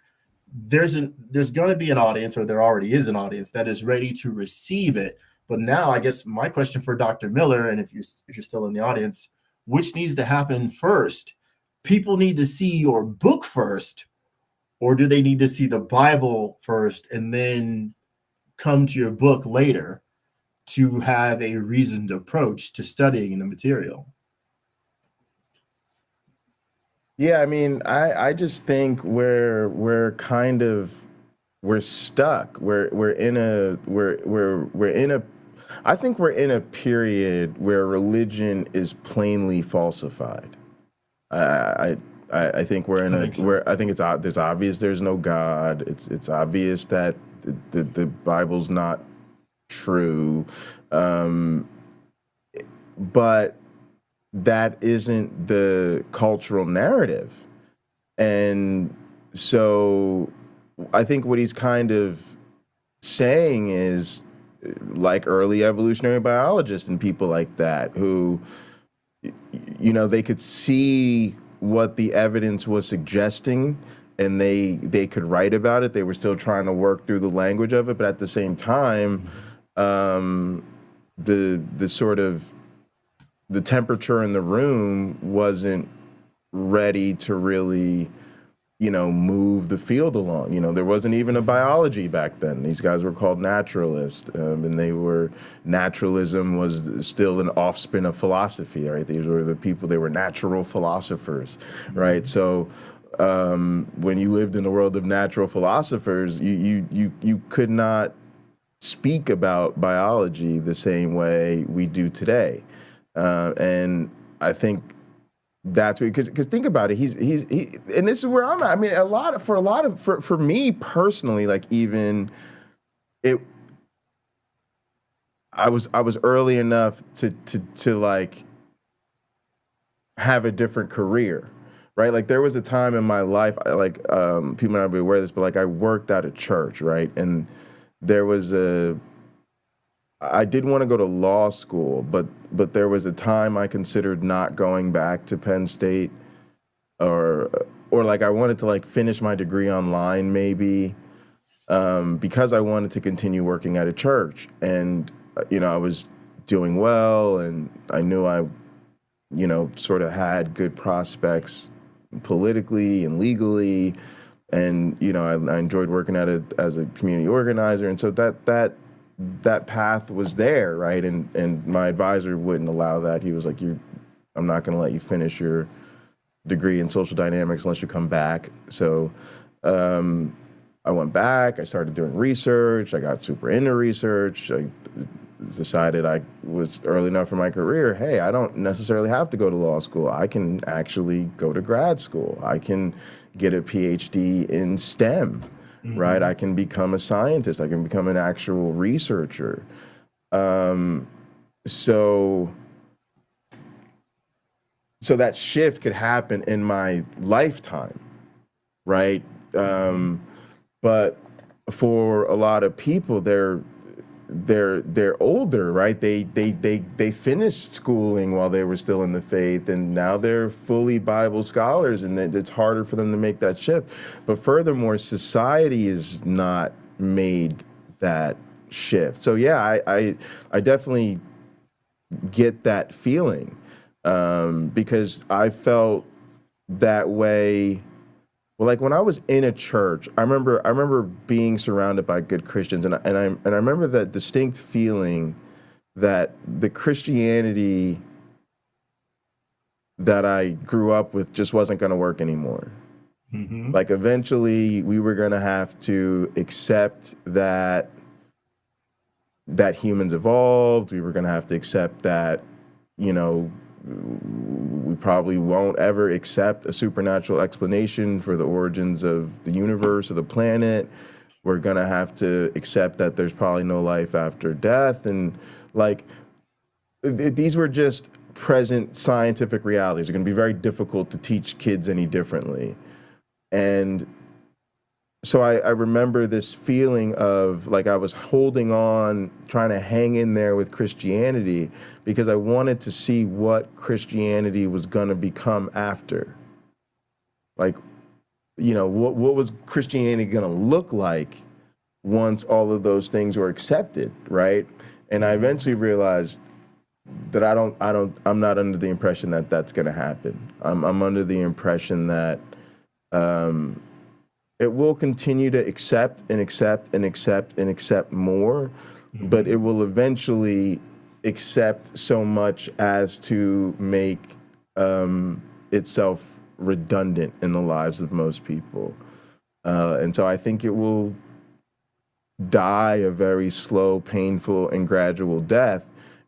there's going to be an audience, or there already is an audience that is ready to receive it. But now I guess my question for Dr. Miller, and if you're still in the audience, which needs to happen first? People need to see your book first, or do they need to see the Bible first and then come to your book later to have a reasoned approach to studying the material? Yeah, I mean, I just think we're stuck. I think we're in a period where religion is plainly falsified. I think we're in it's obvious there's no God. It's obvious that the Bible's not true, but that isn't the cultural narrative. And so I think what he's kind of saying is, like early evolutionary biologists and people like that, who, you know, they could see what the evidence was suggesting, and they could write about it. They were still trying to work through the language of it, but at the same time, the sort of the temperature in the room wasn't ready to really, move the field along. There wasn't even a biology back then. These guys were called naturalists, and naturalism was still an offspring of philosophy, right? These were the people, they were natural philosophers, right? So when you lived in the world of natural philosophers, you could not speak about biology the same way we do today. And I think that's because think about it. He and this is where I'm at. I mean, for me personally, like even I was early enough to like have a different career, right? Like there was a time in my life, like people might not be aware of this, but like I worked at a church, right? And I did want to go to law school, but there was a time I considered not going back to Penn State, or like I wanted to like finish my degree online maybe, because I wanted to continue working at a church. And I was doing well, and I knew I sort of had good prospects politically and legally, and I enjoyed working at it as a community organizer, and so that path was there, right? And my advisor wouldn't allow that. He was like, I'm not going to let you finish your degree in social dynamics unless you come back. So I went back. I started doing research. I got super into research. I decided I was early enough in my career, hey, I don't necessarily have to go to law school. I can actually go to grad school. I can get a PhD in STEM. Right, I can become a scientist. I can become an actual researcher. So that shift could happen in my lifetime, right? But for a lot of people, they're older, right? They finished schooling while they were still in the faith, and now they're fully Bible scholars, and it's harder for them to make that shift. But furthermore, society has not made that shift. So yeah, I definitely get that feeling, because I felt that way. Well, like when I was in a church, I remember being surrounded by good Christians, and I remember that distinct feeling that the Christianity that I grew up with just wasn't going to work anymore. Mm-hmm. Like eventually, we were going to have to accept that humans evolved. We were going to have to accept that, we probably won't ever accept a supernatural explanation for the origins of the universe or the planet. We're going to have to accept that there's probably no life after death. And like, these were just present scientific realities. They're going to be very difficult to teach kids any differently. And so I remember this feeling of like I was holding on, trying to hang in there with Christianity, because I wanted to see what Christianity was going to become after. Like, what was Christianity going to look like once all of those things were accepted, right? And I eventually realized that I'm not under the impression that that's going to happen. I'm under the impression that it will continue to accept and accept and accept and accept more, but it will eventually accept so much as to make itself redundant in the lives of most people. And so I think it will die a very slow, painful, and gradual death.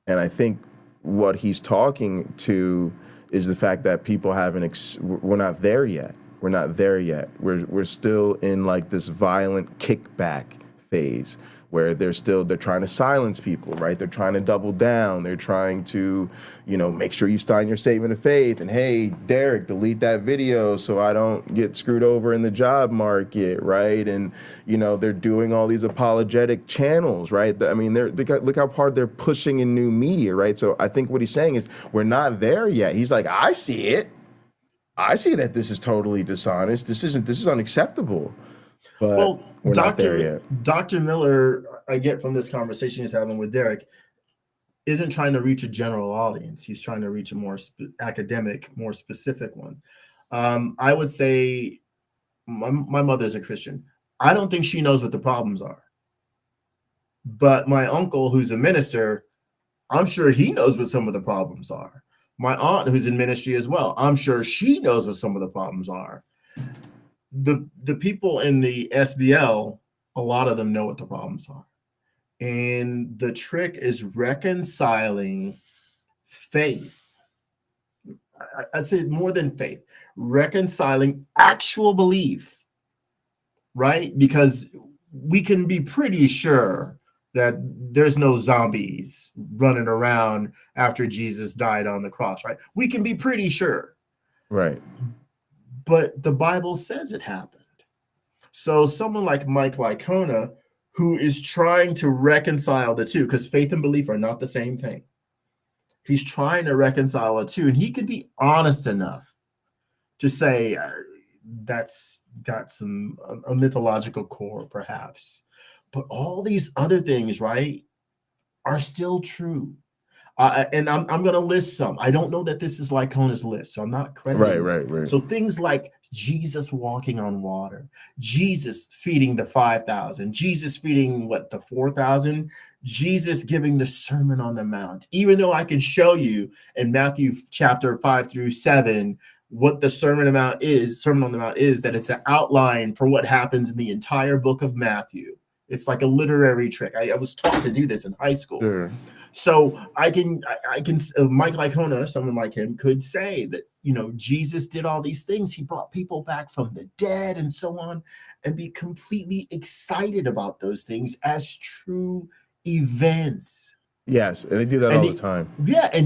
And I think what he's talking to is the fact that people haven't, we're not there yet. We're not there yet. We're still in like this violent kickback phase where they're trying to silence people, right? They're trying to double down. They're trying to, make sure you sign your statement of faith. And hey, Derek, delete that video so I don't get screwed over in the job market, right? And, they're doing all these apologetic channels, right? I mean, look how hard they're pushing in new media, right? So I think what he's saying is we're not there yet. He's like, I see it. I see that this is totally dishonest. This is unacceptable. But we're not there yet. Dr. Miller, I get from this conversation he's having with Derek isn't trying to reach a general audience. He's trying to reach a more academic, more specific one. I would say my mother's a Christian. I don't think she knows what the problems are. But my uncle, who's a minister, I'm sure he knows what some of the problems are. My aunt, who's in ministry as well, I'm sure she knows what some of the problems are. The people in the SBL, a lot of them know what the problems are. And the trick is reconciling faith. I'd say more than faith, reconciling actual belief, right? Because we can be pretty sure that there's no zombies running around after Jesus died on the cross, right? We can be pretty sure. Right. But the Bible says it happened. So someone like Mike Licona, who is trying to reconcile the two, because faith and belief are not the same thing. He's trying to reconcile the two, and he could be honest enough to say that's got a mythological core, perhaps. But all these other things, right, are still true. And I'm going to list some. I don't know that this is Licona's list, so I'm not crediting. Right. So things like Jesus walking on water, Jesus feeding the 5,000, Jesus feeding the 4,000, Jesus giving the Sermon on the Mount. Even though I can show you in Matthew chapter 5-7 what the Sermon on the Mount is, that it's an outline for what happens in the entire book of Matthew. It's like a literary trick. I was taught to do this in high school. Sure. So I can Mike Licona, someone like him, could say that, Jesus did all these things. He brought people back from the dead and so on, and be completely excited about those things as true events. Yes, and they do that all the time. Yeah, and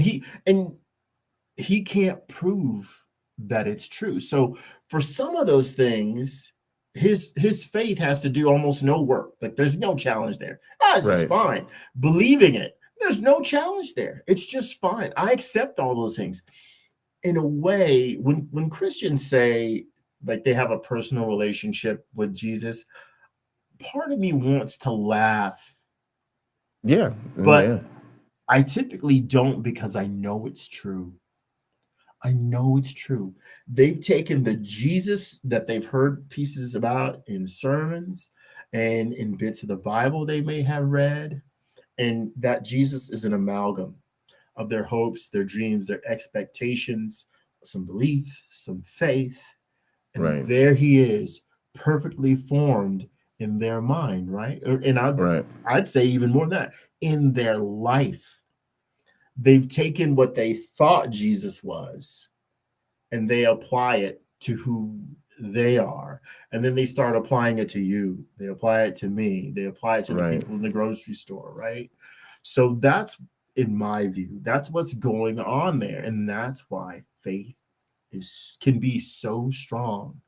he can't prove that it's true. So for some of those things, his faith has to do almost no work. Like there's no challenge there. It's just fine. Believing it, there's no challenge there. It's just fine. I accept all those things. In a way, when Christians say like they have a personal relationship with Jesus, part of me wants to laugh. Yeah. But I typically don't, because I know it's true. I know it's true. They've taken the Jesus that they've heard pieces about in sermons and in bits of the Bible they may have read, and that Jesus is an amalgam of their hopes, their dreams, their expectations, some belief, some faith, and there he is, perfectly formed in their mind, right? And I'd say even more than that, in their life. They've taken what they thought Jesus was and they apply it to who they are. And then they start applying it to you. They apply it to me. They apply it to the people in the grocery store, right? So that's, in my view, that's what's going on there. And that's why faith can be so strong.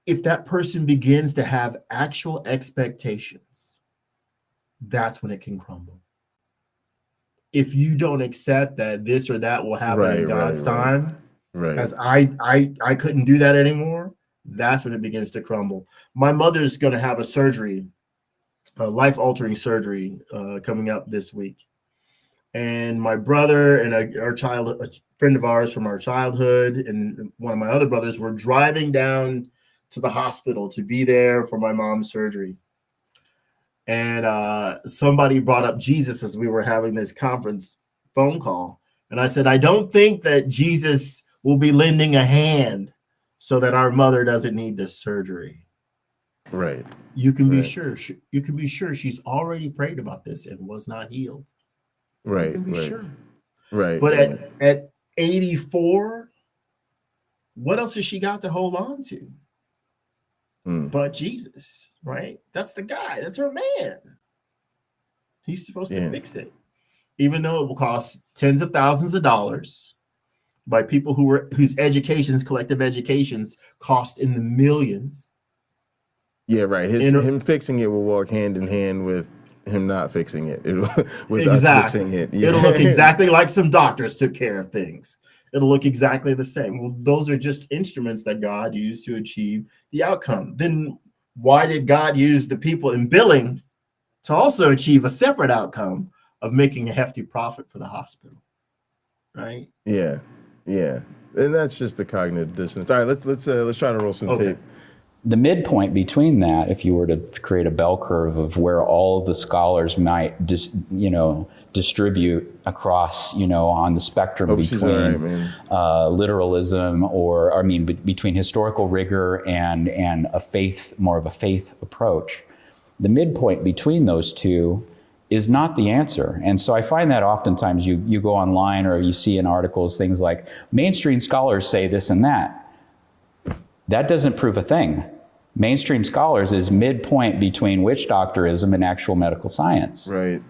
If that person begins to have actual expectations, that's when it can crumble. If you don't accept that this or that will happen in God's time, as I couldn't do that anymore, that's when it begins to crumble. My mother's going to have a surgery, a life-altering surgery coming up this week. And my brother and a friend of ours from our childhood and one of my other brothers were driving down to the hospital to be there for my mom's surgery. And somebody brought up Jesus as we were having this conference phone call. And I said, I don't think that Jesus will be lending a hand so that our mother doesn't need this surgery. Right. You can be sure. You can be sure she's already prayed about this and was not healed. Right. You can be sure. Right. But at 84, what else has she got to hold on to? But Jesus, right? That's the guy. That's her man. He's supposed to fix it, even though it will cost tens of thousands of dollars by people whose collective educations, cost in the millions. Yeah, right. Him fixing it will walk hand in hand with him not fixing it. With us fixing it. Yeah. It'll look exactly like some doctors took care of things. It'll look exactly the same. Well, those are just instruments that God used to achieve the outcome. Then why did God use the people in billing to also achieve a separate outcome of making a hefty profit for the hospital, right? Yeah, and that's just the cognitive dissonance. All right, let's try to roll some tape. The midpoint between that, if you were to create a bell curve of where all of the scholars might distribute across, on the spectrum between literalism between historical rigor and a faith, more of a faith approach. The midpoint between those two is not the answer. And so I find that oftentimes you go online or you see in articles things like mainstream scholars say this and that. That doesn't prove a thing. Mainstream scholars is midpoint between witch doctorism and actual medical science. Right.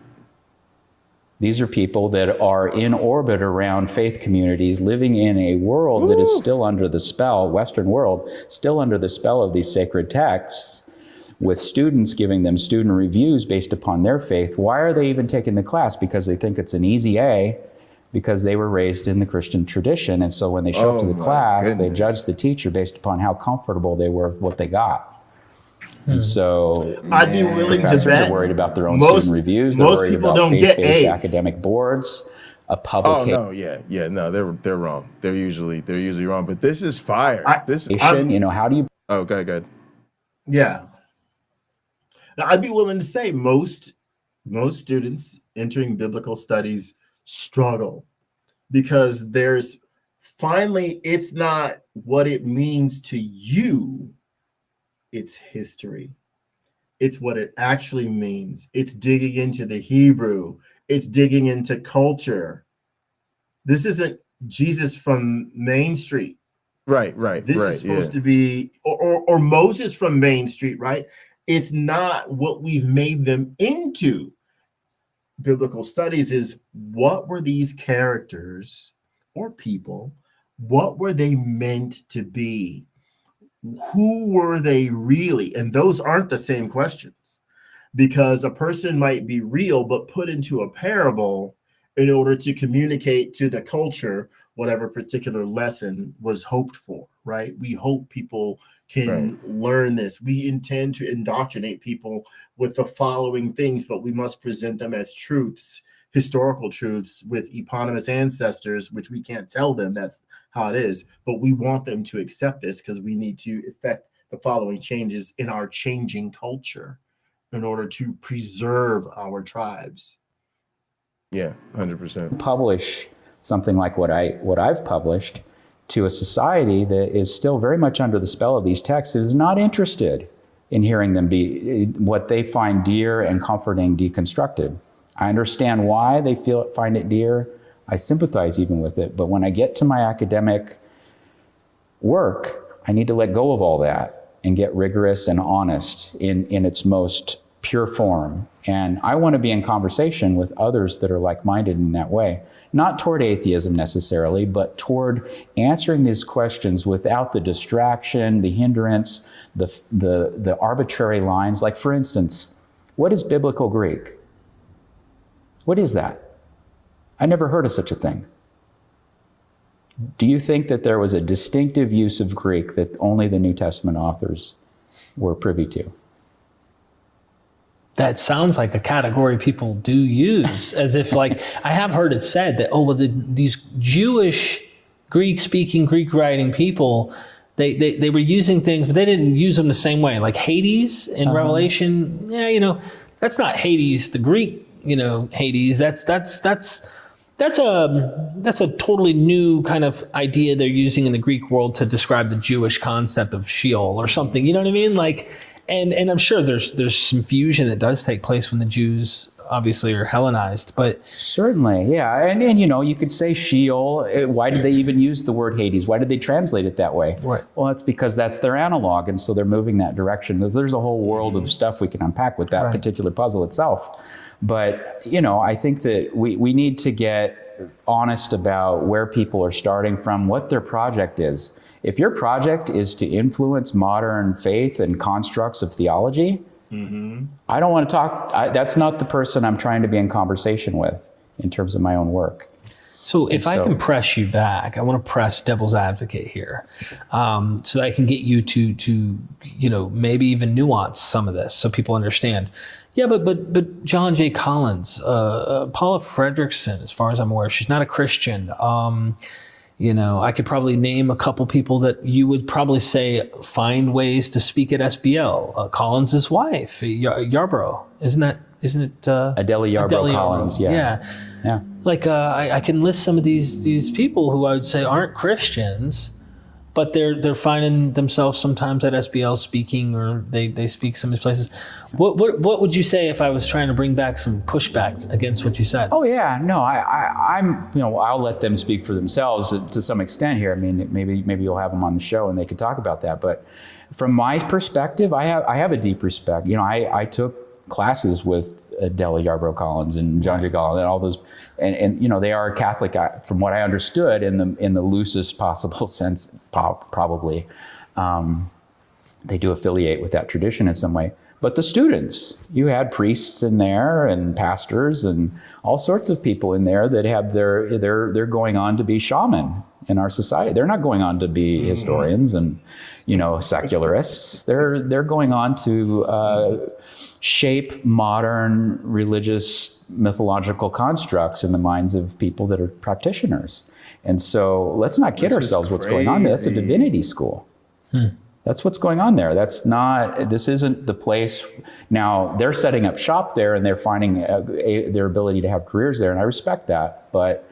These are people that are in orbit around faith communities, living in a world that is still under the spell, Western world, still under the spell of these sacred texts, with students giving them student reviews based upon their faith. Why are they even taking the class? Because they think it's an easy A, because they were raised in the Christian tradition. And so when they show up to the class, they judge the teacher based upon how comfortable they were with what they got. And so I'd be willing to bet they're worried about their own student reviews. They're worried people about don't get A's. academic boards. A publication. Oh no, no, they're wrong. They're usually wrong. But this is fire. How do you? Oh, go ahead. Yeah. Now, I'd be willing to say most students entering biblical studies struggle because it's not what it means to you, it's history. It's what it actually means. It's digging into the Hebrew. It's digging into culture. This isn't Jesus from Main Street. Right. This is supposed to be, or Moses from Main Street, right? It's not what we've made them into. Biblical studies is, what were these characters or people? What were they meant to be? Who were they really? And those aren't the same questions, because a person might be real but put into a parable in order to communicate to the culture whatever particular lesson was hoped for, right? We hope people can learn this. We intend to indoctrinate people with the following things, but we must present them as truths, historical truths with eponymous ancestors, which we can't tell them that's how it is, but we want them to accept this because we need to effect the following changes in our changing culture in order to preserve our tribes. Yeah, 100%. Publish something like what I've published to a society that is still very much under the spell of these texts, is not interested in hearing them be what they find dear and comforting deconstructed. I understand why they find it dear. I sympathize even with it. But when I get to my academic work, I need to let go of all that and get rigorous and honest in its most pure form. And I want to be in conversation with others that are like-minded in that way. Not toward atheism necessarily, but toward answering these questions without the distraction, the hindrance, the arbitrary lines. Like, for instance, what is biblical Greek? What is that? I never heard of such a thing. Do you think that there was a distinctive use of Greek that only the New Testament authors were privy to? That sounds like a category people do use, as if, like, I have heard it said that, these Jewish, Greek-speaking, Greek-writing people, they were using things, but they didn't use them the same way. Like Hades in Revelation, that's not Hades, the Greek, Hades. That's a totally new kind of idea they're using in the Greek world to describe the Jewish concept of Sheol or something. You know what I mean? Like, and I'm sure there's some fusion that does take place when the Jews obviously are Hellenized, but certainly, yeah. And you could say Sheol. Why did they even use the word Hades? Why did they translate it that way? Right. Well, it's because that's their analog, and so they're moving that direction. There's a whole world of stuff we can unpack with that particular puzzle itself. But I think that we need to get honest about where people are starting from, what their project is. If your project is to influence modern faith and constructs of theology, I don't want to talk. That's not the person I'm trying to be in conversation with in terms of my own work. So if I can press you back, I want to press devil's advocate here, so that I can get you to maybe even nuance some of this so people understand. Yeah, but John J. Collins, Paula Fredrickson, as far as I'm aware, she's not a Christian. I could probably name a couple people that you would probably say find ways to speak at SBL. Collins's wife, Yarbrough, isn't it? Adele Yarbrough Collins, yeah. Like I can list some of these people who I would say aren't Christians, but they're finding themselves sometimes at SBL speaking, or they speak some of these places. What would you say if I was trying to bring back some pushback against what you said? Oh yeah, no, I'm I'll let them speak for themselves to some extent here. I mean, maybe you'll have them on the show and they could talk about that. But from my perspective, I have a deep respect. I took classes with Adele Yarbrough Collins and John J. Collins and all those, and they are Catholic from what I understood in the loosest possible sense, probably. They do affiliate with that tradition in some way. But the students, you had priests in there and pastors and all sorts of people in there that have they're going on to be shaman in our society. They're not going on to be historians and secularists. They're going on to shape modern religious mythological constructs in the minds of people that are practitioners. And so let's not kid ourselves what's going on there. That's a divinity school. That's what's going on there. This isn't the place. Now, they're setting up shop there and they're finding their ability to have careers there, and I respect that, but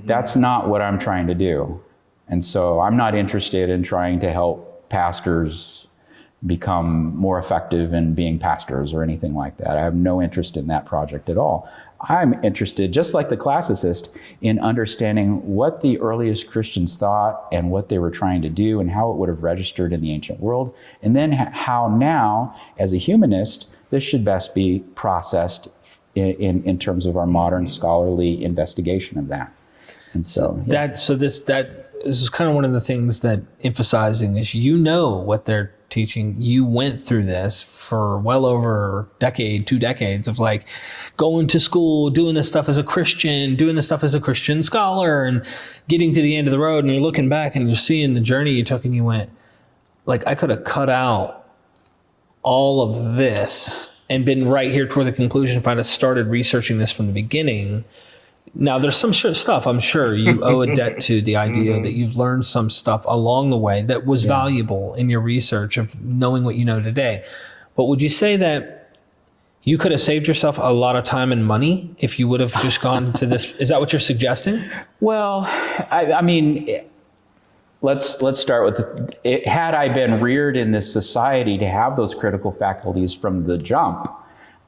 that's not what I'm trying to do. And so I'm not interested in trying to help pastors become more effective in being pastors or anything like that. I have no interest in that project at all. I'm interested, just like the classicist, in understanding what the earliest Christians thought and what they were trying to do and how it would have registered in the ancient world, and then how now, as a humanist, this should best be processed in terms of our modern scholarly investigation of that. And so this is kind of one of the things that emphasizing is what they're teaching. You went through this for well over a decade, 2 decades of like going to school, doing this stuff as a Christian, doing this stuff as a Christian scholar, and getting to the end of the road, and you're looking back and you're seeing the journey you took, and you went, like, I could have cut out all of this and been right here toward the conclusion if I'd have started researching this from the beginning. Now, there's some stuff I'm sure you owe a debt to the idea that you've learned some stuff along the way that was valuable in your research of knowing what you know today. But would you say that you could have saved yourself a lot of time and money if you would have just gone to this? Is that what you're suggesting? Well, I mean, let's start with it. Had I been reared in this society to have those critical faculties from the jump,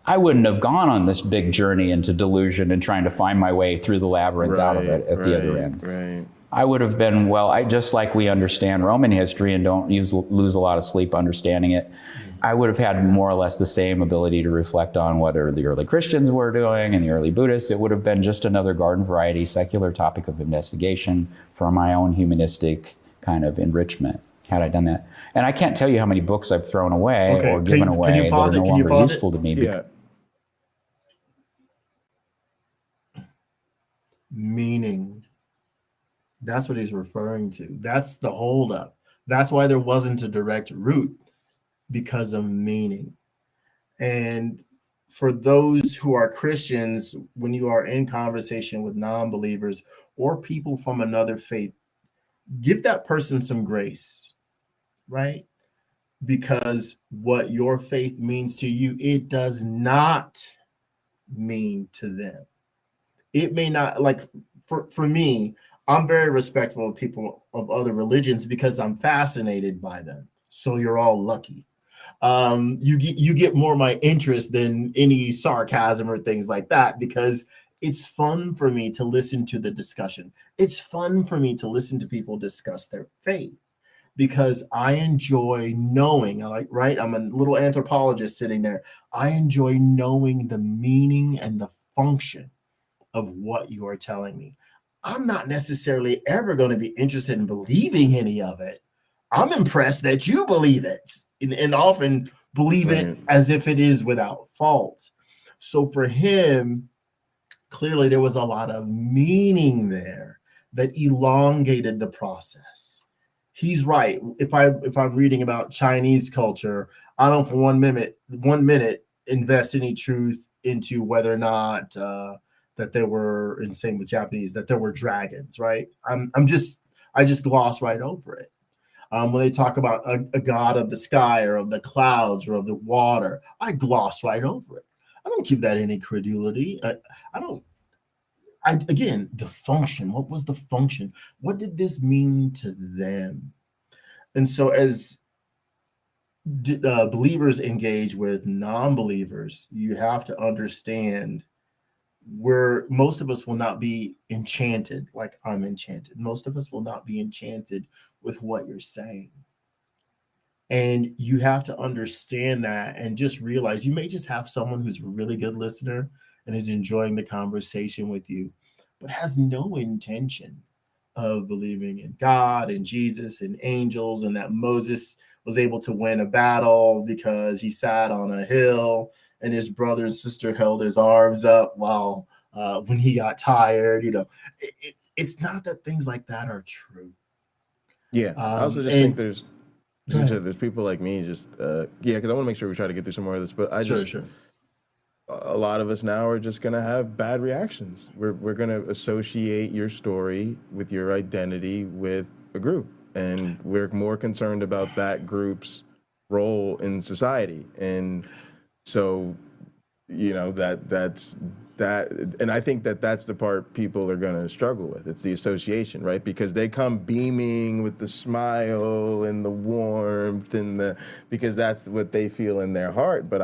I wouldn't have gone on this big journey into delusion and trying to find my way through the labyrinth out of it at the other end. Right. I would have been, just like we understand Roman history and don't lose a lot of sleep understanding it, I would have had more or less the same ability to reflect on what the early Christians were doing and the early Buddhists. It would have been just another garden variety secular topic of investigation for my own humanistic kind of enrichment, had I done that. And I can't tell you how many books I've thrown away or given away that are no longer useful to me. Yeah. Meaning. That's what he's referring to. That's the holdup. That's why there wasn't a direct route, because of meaning. And for those who are Christians, when you are in conversation with non-believers or people from another faith, give that person some grace, right? Because what your faith means to you, it does not mean to them. It may not, like for me, I'm very respectful of people of other religions because I'm fascinated by them. So you're all lucky. You get more of my interest than any sarcasm or things like that, because it's fun for me to listen to the discussion. It's fun for me to listen to people discuss their faith, because I enjoy knowing, right? I'm a little anthropologist sitting there. I enjoy knowing the meaning and the function of what you are telling me. I'm not necessarily ever going to be interested in believing any of it. I'm impressed that you believe it, and often believe it as if it is without fault. So for him, clearly there was a lot of meaning there that elongated the process. He's right. If I'm reading about Chinese culture, I don't for one minute invest any truth into whether or not that there were, and same with Japanese, that there were dragons, right? I just gloss right over it. When they talk about a god of the sky or of the clouds or of the water, I gloss right over it. I don't give that any credulity. Again, the function. What was the function? What did this mean to them? And so as believers engage with non-believers, you have to understand where most of us will not be enchanted like I'm enchanted. Most of us will not be enchanted with what you're saying. And you have to understand that and just realize you may just have someone who's a really good listener and is enjoying the conversation with you, but has no intention of believing in God and Jesus and angels, and that Moses was able to win a battle because he sat on a hill and his brother and sister held his arms up while when he got tired. It's not that things like that are true. Yeah, I also just think there's people like me just because I want to make sure we try to get through some more of this, but a lot of us now are just going to have bad reactions. We're going to associate your story with your identity with a group, and we're more concerned about that group's role in society. And so, that's that. And I think that's the part people are going to struggle with. It's the association, right? Because they come beaming with the smile and the warmth because that's what they feel in their heart. But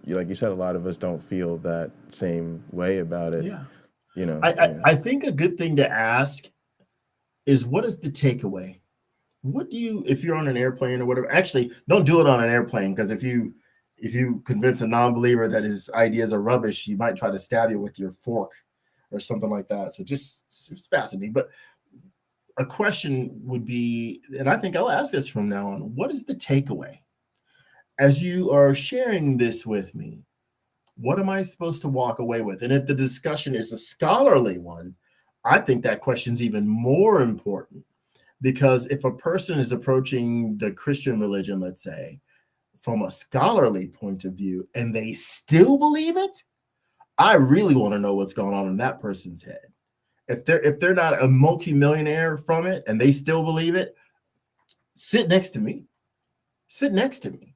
like you said, a lot of us don't feel that same way about it. Yeah. I think a good thing to ask is, what is the takeaway? What do you, if you're on an airplane or whatever, actually don't do it on an airplane, because if you convince a non-believer that his ideas are rubbish, he might try to stab you with your fork or something like that. So it's fascinating. But a question would be, and I think I'll ask this from now on, what is the takeaway? As you are sharing this with me, what am I supposed to walk away with? And if the discussion is a scholarly one, I think that question's even more important, because if a person is approaching the Christian religion, let's say, from a scholarly point of view, and they still believe it, I really want to know what's going on in that person's head. If they're not a multimillionaire from it and they still believe it, sit next to me. Sit next to me.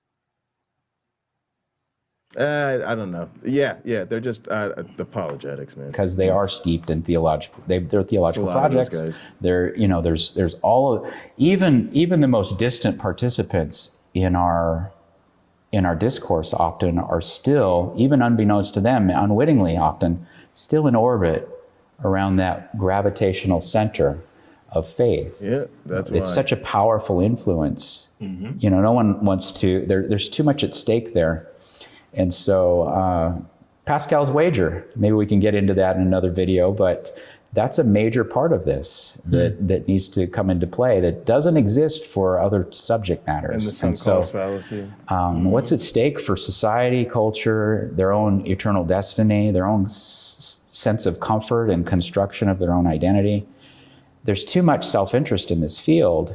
I don't know. Yeah, they're just apologetics, man. Because they are steeped in theological. They're theological projects. They're there's all of, even the most distant participants in our discourse often are still, even unbeknownst to them, unwittingly often, still in orbit around that gravitational center of faith. Yeah, that's why. It's such a powerful influence. Mm-hmm. No one wants to. There's too much at stake there. And so Pascal's wager, maybe we can get into that in another video, but that's a major part of this that needs to come into play that doesn't exist for other subject matters. And the sunk cost fallacy. What's at stake for society, culture, their own eternal destiny, their own sense of comfort and construction of their own identity? There's too much self-interest in this field.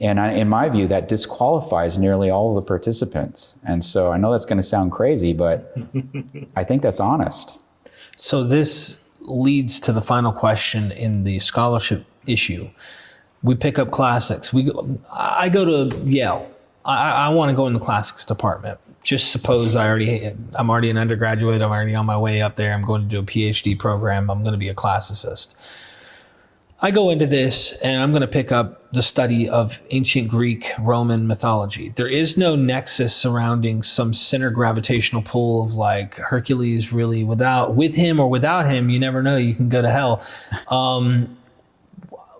And in my view, that disqualifies nearly all of the participants. And so I know that's going to sound crazy, but I think that's honest. So this leads to the final question in the scholarship issue. We pick up classics. I go to Yale. I want to go in the classics department. Just suppose I'm already an undergraduate. I'm already on my way up there. I'm going to do a PhD program. I'm going to be a classicist. I go into this and I'm going to pick up the study of ancient Greek, Roman mythology. There is no nexus surrounding some center gravitational pull of like Hercules really with him or without him, you never know, you can go to hell.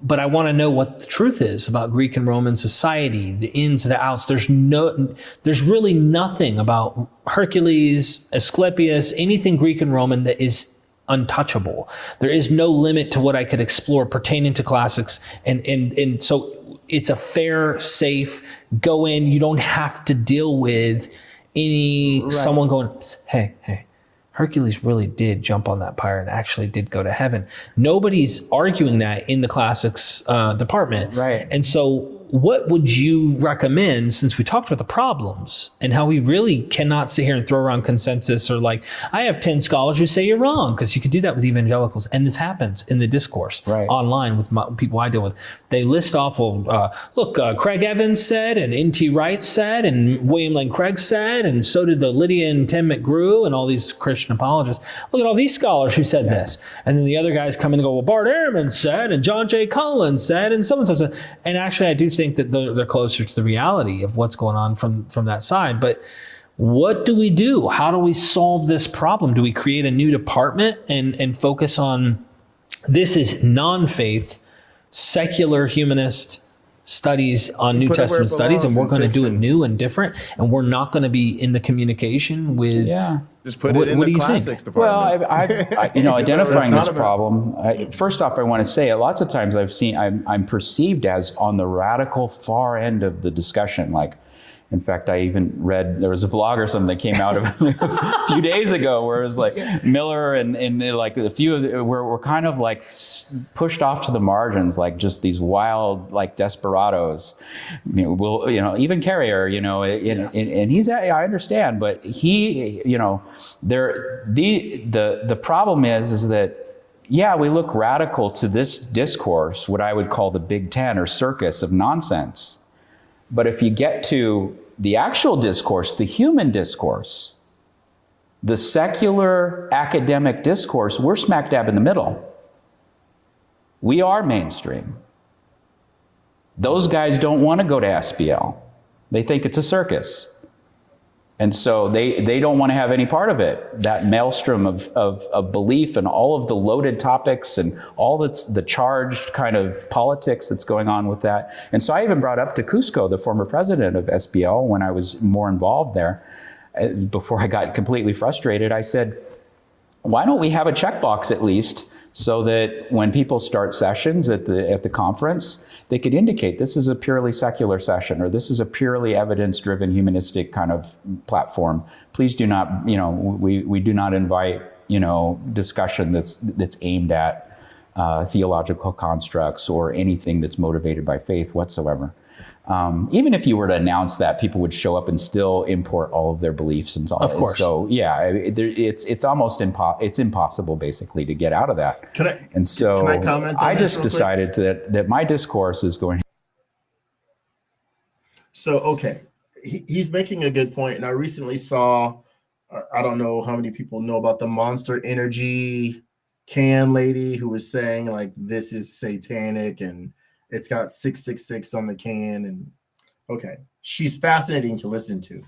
But I want to know what the truth is about Greek and Roman society, the ins, the outs. There's really nothing about Hercules, Asclepius, anything Greek and Roman that is untouchable. There is no limit to what I could explore pertaining to classics. And so it's a fair, safe, go in. You don't have to deal with someone going, hey, Hercules really did jump on that pyre and actually did go to heaven. Nobody's arguing that in the classics department. Right. And so what would you recommend, since we talked about the problems and how we really cannot sit here and throw around consensus or like, I have 10 scholars who say you're wrong, because you could do that with evangelicals. And this happens in the discourse online with people I deal with. They list off, Craig Evans said, and N.T. Wright said, and William Lane Craig said, and so did the Lydia and Tim McGrew and all these Christian apologists. Look at all these scholars who said this. And then the other guys come in and go, well, Bart Ehrman said, and John J. Cullen said, and so-and-so said. And actually, I do think that they're closer to the reality of what's going on from that side. But what do we do? How do we solve this problem? Do we create a new department and focus on, this is non-faith, secular humanist studies on New Testament studies, and we're going to do it new and different, and we're not going to be in the communication with... Just put it in the classics department. Well, I've identifying this problem. First off, I want to say, lots of times I'm perceived as on the radical far end of the discussion. Like, in fact, I even read, there was a blog or something that came out of a few days ago where it was like Miller and like a few of the, were kind of like pushed off to the margins, like just these wild, like desperados. Even Carrier, and he's, I understand, but he, the problem is that, we look radical to this discourse, what I would call the Big Ten or circus of nonsense. But if you get to the actual discourse, the human discourse, the secular academic discourse, we're smack dab in the middle. We are mainstream. Those guys don't want to go to SBL. They think it's a circus. And so they don't want to have any part of it. That maelstrom of belief and all of the loaded topics and all the charged kind of politics that's going on with that. And so I even brought up to Cusco, the former president of SBL, when I was more involved there, before I got completely frustrated. I said, why don't we have a checkbox at least, so that when people start sessions at the conference, they could indicate this is a purely secular session, or this is a purely evidence-driven humanistic kind of platform. Please do not, we do not invite, discussion that's aimed at theological constructs or anything that's motivated by faith whatsoever. Even if you were to announce that, people would show up and still import all of their beliefs and so on. Of course. So it's almost impossible basically to get out of that. Can I comment on I just decided that my discourse is going. So, okay, he's making a good point. And I recently saw, I don't know how many people know about the Monster Energy can lady who was saying like, this is satanic and it's got 666 on the can, and okay, she's fascinating to listen to.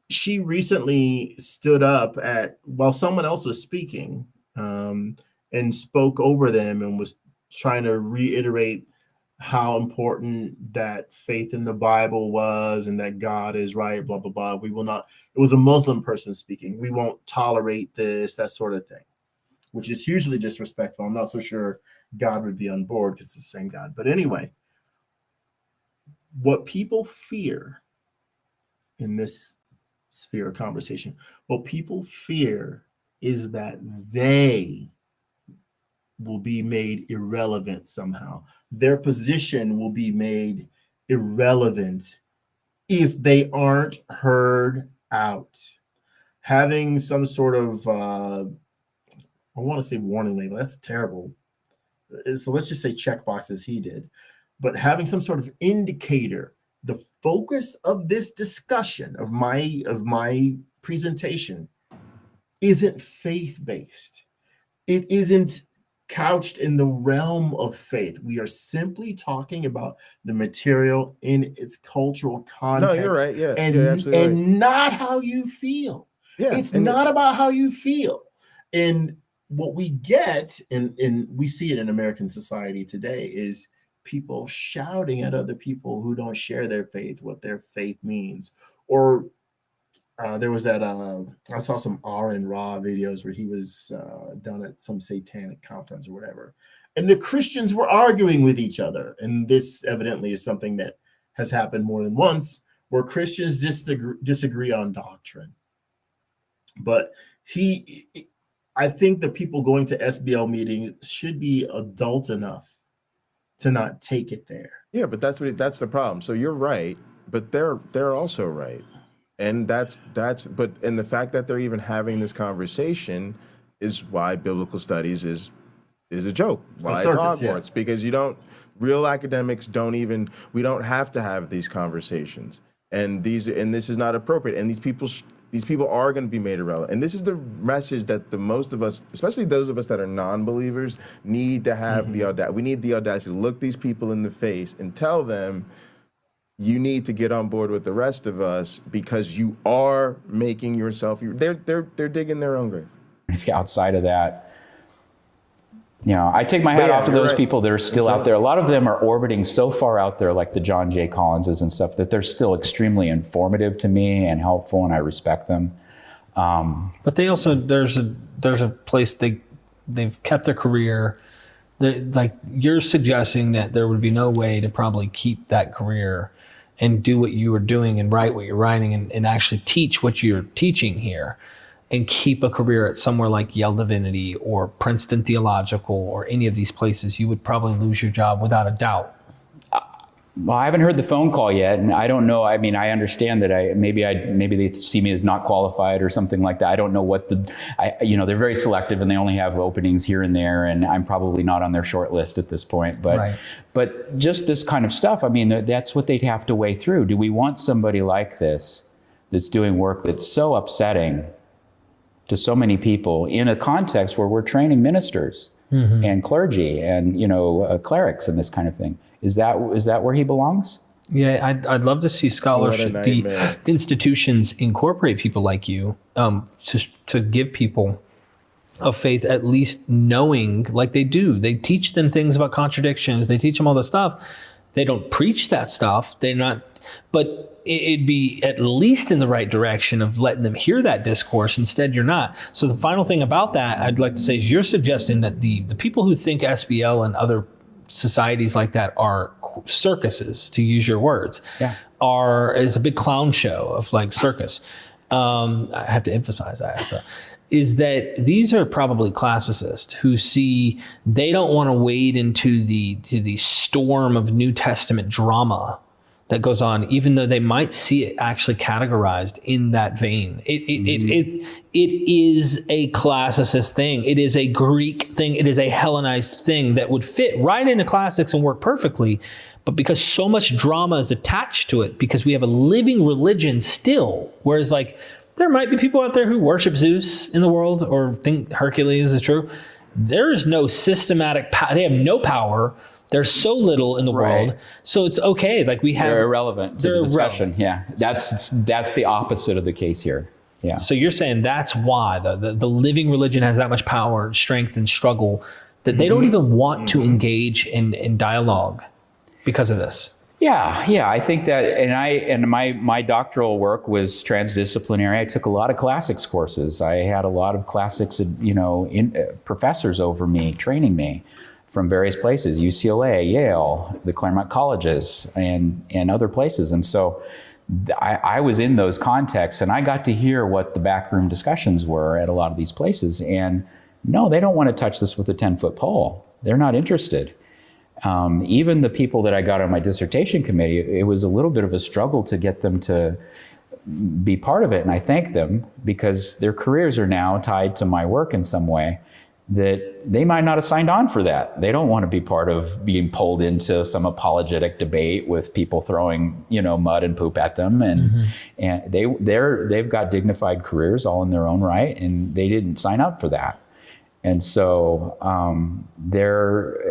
She recently stood up while someone else was speaking, and spoke over them and was trying to reiterate how important that faith in the Bible was and that God is right, blah, blah, blah. We will not, it was a Muslim person speaking. We won't tolerate this, that sort of thing, which is hugely disrespectful. I'm not so sure God would be on board because it's the same God. But anyway, what people fear in this sphere of conversation, what people fear is that they will be made irrelevant somehow. Their position will be made irrelevant if they aren't heard out. Having some sort of, I want to say warning label, that's terrible. So let's just say checkbox as he did, but having some sort of indicator. The focus of this discussion of my presentation isn't faith-based. It isn't couched in the realm of faith. We are simply talking about the material in its cultural context. No, you're right. Yeah, and not how you feel. Yeah, it's not about how you feel. And what we get, and we see it in American society today, is people shouting at other people who don't share their faith, what their faith means. Or there was that, I saw some Aaron Ra videos where he was down at some satanic conference or whatever. And the Christians were arguing with each other. And this evidently is something that has happened more than once, where Christians disagree on doctrine. But I think the people going to SBL meetings should be adult enough to not take it there. Yeah, but that's the problem. So you're right, but they're also right. And that's the fact that they're even having this conversation is why biblical studies is a joke. Why it's Hogwarts. Because real academics we don't have to have these conversations. And this is not appropriate. And these people are going to be made irrelevant. And this is the message that the most of us, especially those of us that are non-believers, need to have the audacity. We need the audacity to look these people in the face and tell them, you need to get on board with the rest of us because you are making yourself. They're digging their own grave. Outside of that, I take my hat off to those people that are still out there. A lot of them are orbiting so far out there, like the John J. Collinses and stuff, that they're still extremely informative to me and helpful, and I respect them. But they also, there's a place they've kept their career. Like you're suggesting that there would be no way to probably keep that career and do what you were doing and write what you're writing and actually teach what you're teaching here and keep a career at somewhere like Yale Divinity or Princeton Theological or any of these places. You would probably lose your job without a doubt. Well, I haven't heard the phone call yet, and I don't know. I mean, I understand that maybe they see me as not qualified or something like that. I don't know what they're very selective and they only have openings here and there, and I'm probably not on their short list at this point. But just this kind of stuff, I mean, that's what they'd have to weigh through. Do we want somebody like this that's doing work that's so upsetting to so many people in a context where we're training ministers and clergy and clerics and this kind of thing? Is that where he belongs? Yeah, I'd love to see scholarship, the institutions incorporate people like you to give people of faith at least knowing, like they do. They teach them things about contradictions. They teach them all this stuff. They don't preach that stuff. They're not, but it'd be at least in the right direction of letting them hear that discourse. Instead, you're not. So the final thing about that, I'd like to say, is you're suggesting that the people who think SBL and other societies like that are circuses, to use your words, is a big clown show of like circus. I have to emphasize that. So, is that these are probably classicists who see they don't want to wade into the storm of New Testament drama that goes on, even though they might see it actually categorized in that vein. It is a classicist thing. It is a Greek thing. It is a Hellenized thing that would fit right into classics and work perfectly. But because so much drama is attached to it, because we have a living religion still, whereas like there might be people out there who worship Zeus in the world or think Hercules is true. There is no systematic power. They have no power. There's so little in the world, so it's okay. Like they're irrelevant to the discussion. Yeah, that's the opposite of the case here. Yeah. So you're saying that's why the living religion has that much power, strength, and struggle that they don't even want to engage in dialogue because of this. Yeah. I think that, and my doctoral work was transdisciplinary. I took a lot of classics courses. I had a lot of classics, professors over me, training me from various places, UCLA, Yale, the Claremont colleges, and other places. And so I was in those contexts, and I got to hear what the backroom discussions were at a lot of these places. And no, they don't want to touch this with a 10-foot pole. They're not interested. Even the people that I got on my dissertation committee, it was a little bit of a struggle to get them to be part of it. And I thank them because their careers are now tied to my work in some way that they might not have signed on for that. They don't want to be part of being pulled into some apologetic debate with people throwing, mud and poop at them. And they've got dignified careers all in their own right, and they didn't sign up for that. And so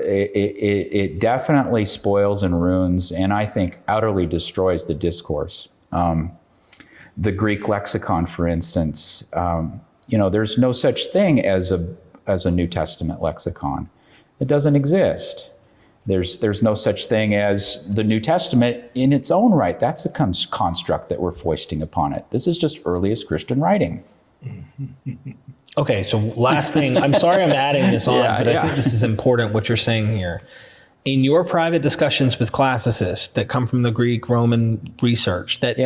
it definitely spoils and ruins, and I think utterly destroys the discourse. The Greek lexicon, for instance, there's no such thing as a New Testament lexicon. It doesn't exist. There's no such thing as the New Testament in its own right. That's a construct that we're foisting upon it. This is just earliest Christian writing. Okay, so last thing, I'm sorry I'm adding this on, but I think this is important what you're saying here. In your private discussions with classicists that come from the Greek Roman research that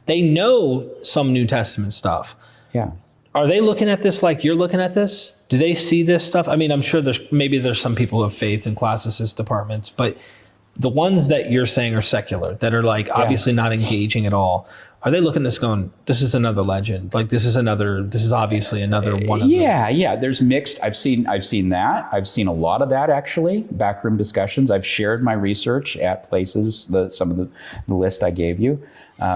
they know some New Testament stuff. Yeah. Are they looking at this like you're looking at this? Do they see this stuff? I mean, I'm sure there's some people who have faith in classicist departments, but the ones that you're saying are secular, that are like obviously not engaging at all, are they looking at this going, this is another legend? Like this is obviously another one of them? Yeah. There's mixed. I've seen that. I've seen a lot of that actually. Backroom discussions. I've shared my research at places. Some of the list I gave you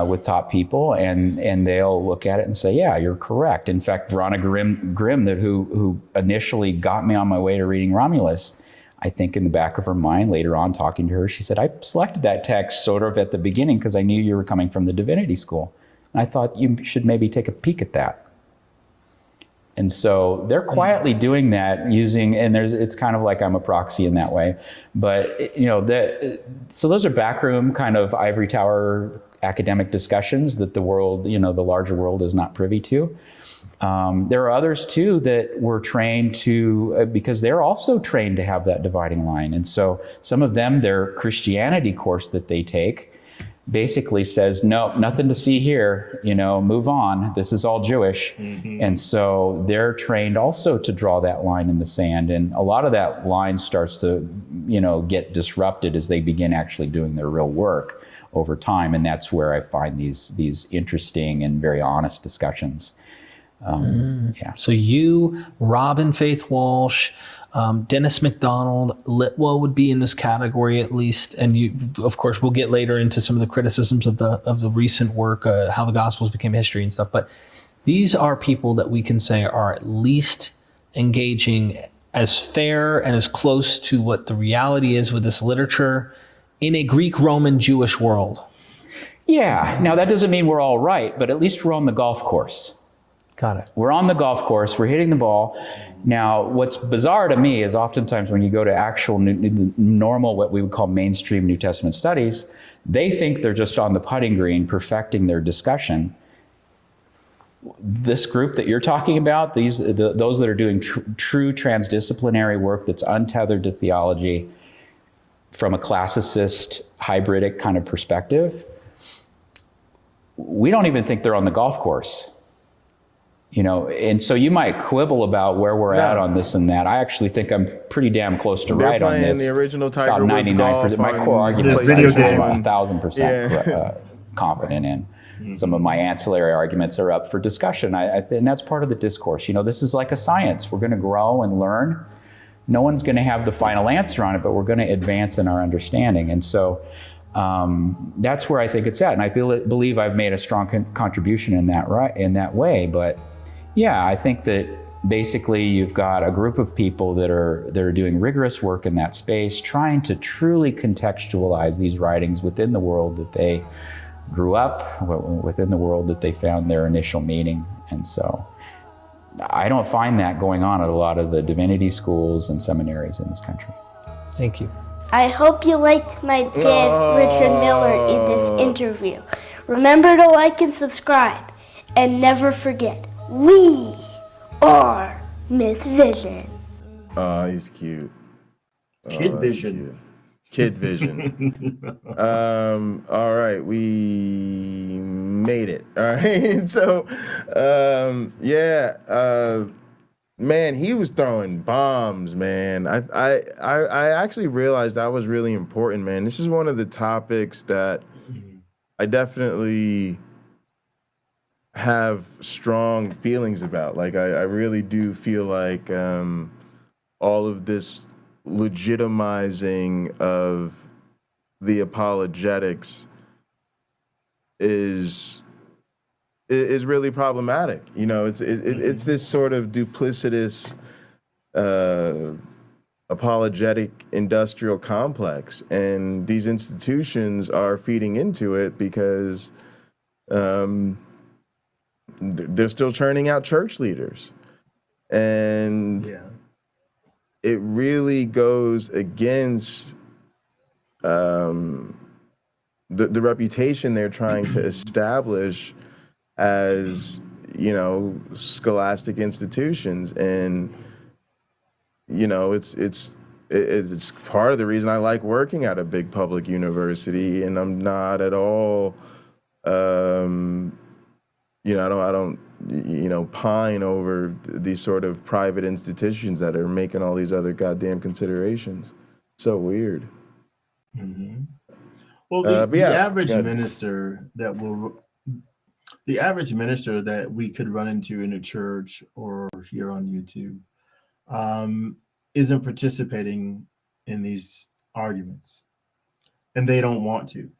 with top people, and they'll look at it and say, yeah, you're correct. In fact, Veronica Grimm, who initially got me on my way to reading Romulus, I think in the back of her mind, later on talking to her, she said, I selected that text sort of at the beginning because I knew you were coming from the Divinity School. And I thought you should maybe take a peek at that. And so they're quietly doing that it's kind of like I'm a proxy in that way. But, so those are backroom kind of ivory tower academic discussions that the world, the larger world is not privy to. There are others too that were trained to, because they're also trained to have that dividing line. And so some of them, their Christianity course that they take basically says, no, nothing to see here, move on. This is all Jewish. Mm-hmm. And so they're trained also to draw that line in the sand. And a lot of that line starts to, get disrupted as they begin actually doing their real work over time. And that's where I find these interesting and very honest discussions. So you, Robin Faith Walsh, Dennis MacDonald, Litwa would be in this category at least, and you, of course, we'll get later into some of the criticisms of the recent work, how the Gospels became history and stuff. But these are people that we can say are at least engaging as fair and as close to what the reality is with this literature in a Greek, Roman, Jewish world. Yeah. Now that doesn't mean we're all right, but at least we're on the golf course. Got it. We're on the golf course, we're hitting the ball. Now, what's bizarre to me is oftentimes when you go to actual normal, what we would call mainstream New Testament studies, they think they're just on the putting green perfecting their discussion. This group that you're talking about, those that are doing true transdisciplinary work that's untethered to theology from a classicist, hybridic kind of perspective, we don't even think they're on the golf course. And so you might quibble about where we're at on this and that. I actually think I'm pretty damn close to right on this. The original Tiger about Woods 99%. My core arguments I'm 1,000% confident in. Mm-hmm. Some of my ancillary arguments are up for discussion, and that's part of the discourse. This is like a science. We're going to grow and learn. No one's going to have the final answer on it, but we're going to advance in our understanding. And so that's where I think it's at. And I believe I've made a strong contribution in that way. But yeah, I think that basically you've got a group of people that are doing rigorous work in that space, trying to truly contextualize these writings within the world that they grew up, within the world that they found their initial meaning. And so I don't find that going on at a lot of the divinity schools and seminaries in this country. Thank you. I hope you liked my dad, Richard Miller, in this interview. Remember to like and subscribe, and never forget, we are Mythvision. Oh, he's cute. Kid Vision. Kid Vision. All right, we made it. All right, so man, he was throwing bombs, man. I actually realized that was really important, man. This is one of the topics that I definitely have strong feelings about. Like, I really do feel like all of this legitimizing of the apologetics is really problematic. It's this sort of duplicitous apologetic industrial complex, and these institutions are feeding into it because they're still churning out church leaders, and it really goes against the reputation they're trying to establish as, scholastic institutions. And it's part of the reason I like working at a big public university, and I'm not at all I don't, pine over these sort of private institutions that are making all these other goddamn considerations. So weird. Mm-hmm. Well, But the yeah, average good. minister that we could run into in a church or here on YouTube isn't participating in these arguments, and they don't want to.